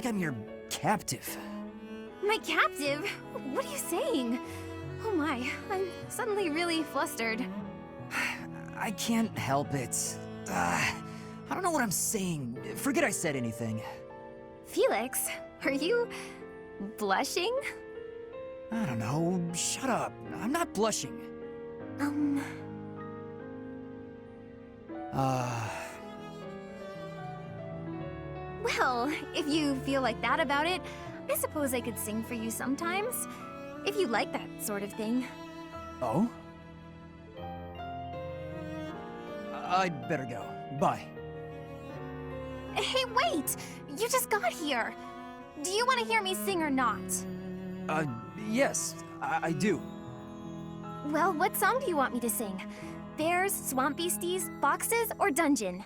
I'm your captive. My captive? What are you saying? Oh my, I'm suddenly really flustered. I can't help it. I don't know what I'm saying. Forget I said anything. Felix, are you blushing? I don't know. Shut up. I'm not blushing. Well, if you feel like that about it, I suppose I could sing for you sometimes. If you like that sort of thing. Oh? I'd better go. Bye. Hey, wait! You just got here. Do you want to hear me sing or not? Yes, I do. Well, what song do you want me to sing? Bears, swamp beasties, boxes, or dungeon?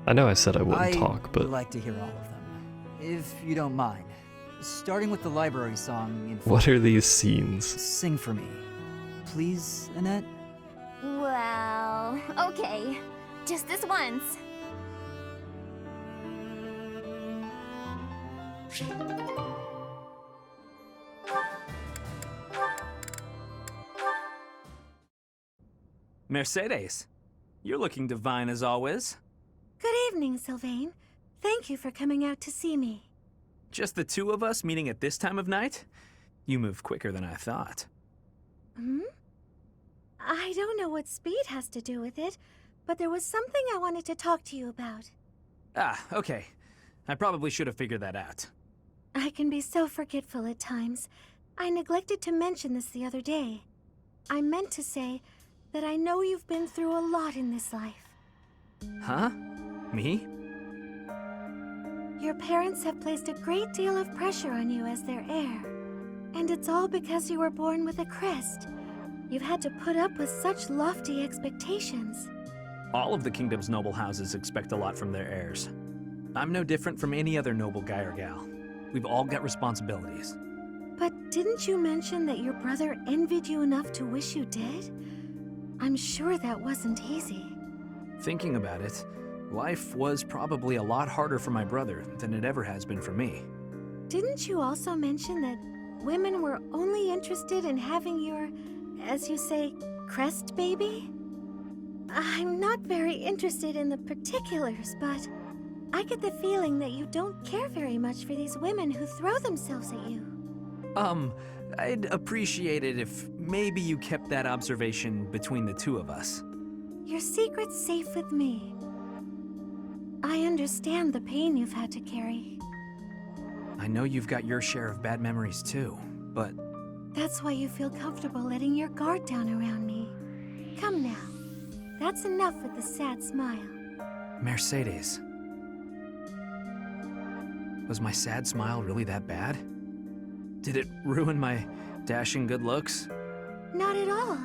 I know I said I wouldn't talk, but I'd like to hear all of them, if you don't mind. Starting with the library song in what are these scenes? Sing for me. Please, Annette? Well, okay. Just this once. Mercedes, you're looking divine as always. Good evening, Sylvain. Thank you for coming out to see me. Just the two of us meeting at this time of night? You moved quicker than I thought. Hmm? I don't know what speed has to do with it, but there was something I wanted to talk to you about. Ah, okay. I probably should have figured that out. I can be so forgetful at times. I neglected to mention this the other day. I meant to say that I know you've been through a lot in this life. Huh? Me? Your parents have placed a great deal of pressure on you as their heir. And it's all because you were born with a crest. You've had to put up with such lofty expectations. All of the kingdom's noble houses expect a lot from their heirs. I'm no different from any other noble guy or gal. We've all got responsibilities. But didn't you mention that your brother envied you enough to wish you dead? I'm sure that wasn't easy. Thinking about it, life was probably a lot harder for my brother than it ever has been for me. Didn't you also mention that women were only interested in having your, as you say, crest baby? I'm not very interested in the particulars, but I get the feeling that you don't care very much for these women who throw themselves at you. I'd appreciate it if maybe you kept that observation between the two of us. Your secret's safe with me. I understand the pain you've had to carry. I know you've got your share of bad memories too, but... That's why you feel comfortable letting your guard down around me. Come now. That's enough with the sad smile. Mercedes. Was my sad smile really that bad? Did it ruin my dashing good looks? Not at all.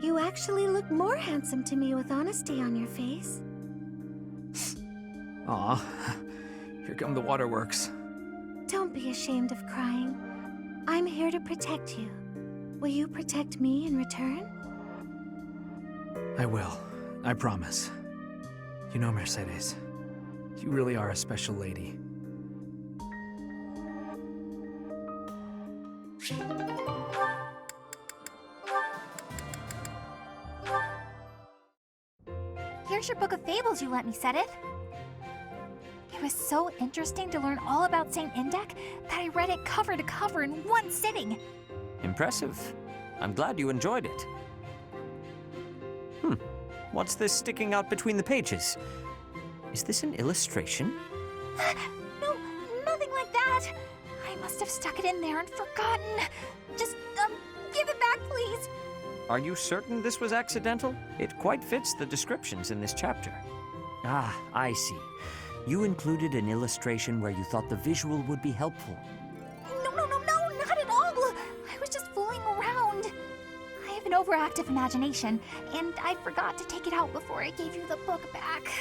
You actually look more handsome to me with honesty on your face. Aw, here come the waterworks. Don't be ashamed of crying. I'm here to protect you. Will you protect me in return? I will. I promise. You know, Mercedes, you really are a special lady. Here's your book of fables you let me, Sedith. It was so interesting to learn all about Saint Indec that I read it cover to cover in one sitting. Impressive. I'm glad you enjoyed it. What's this sticking out between the pages? Is this an illustration? No, nothing like that. I must have stuck it in there and forgotten. Just, give it back, please. Are you certain this was accidental? It quite fits the descriptions in this chapter. Ah, I see. You included an illustration where you thought the visual would be helpful. No, not at all. I overactive imagination, and I forgot to take it out before I gave you the book back.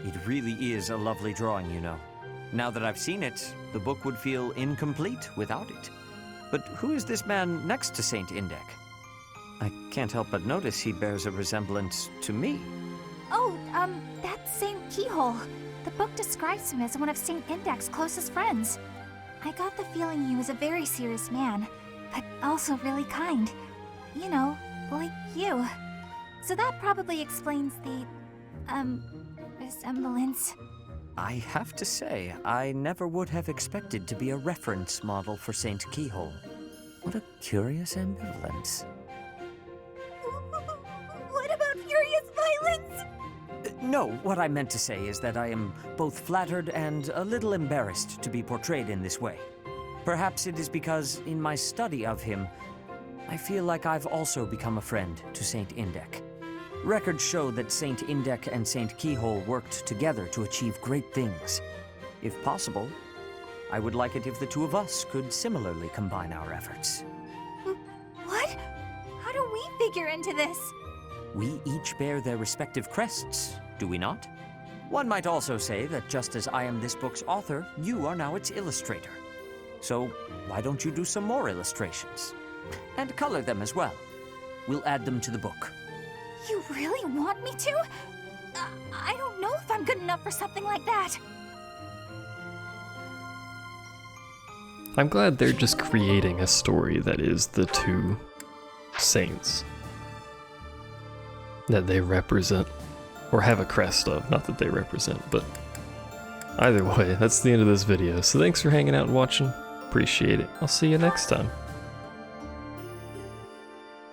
It really is a lovely drawing, you know. Now that I've seen it, the book would feel incomplete without it. But who is this man next to Saint Indek? I can't help but notice he bears a resemblance to me. Oh, that's Saint Keyhole. The book describes him as one of Saint Indek's closest friends. I got the feeling he was a very serious man, but also really kind. You know, like you. So that probably explains the, resemblance. I have to say, I never would have expected to be a reference model for Saint Keyhole. What a curious ambivalence. What about furious violence? No, what I meant to say is that I am both flattered and a little embarrassed to be portrayed in this way. Perhaps it is because, in my study of him, I feel like I've also become a friend to Saint Indek. Records show that Saint Indek and Saint Keyhole worked together to achieve great things. If possible, I would like it if the two of us could similarly combine our efforts. What? How do we figure into this? We each bear their respective crests, do we not? One might also say that just as I am this book's author, you are now its illustrator. So why don't you do some more illustrations? And color them as well. We'll add them to the book. You really want me to? I don't know if I'm good enough for something like that. I'm glad they're just creating a story that is the two saints that they represent, or have a crest of, not that they represent, but either way, that's the end of this video. So thanks for hanging out and watching. Appreciate it. I'll see you next time.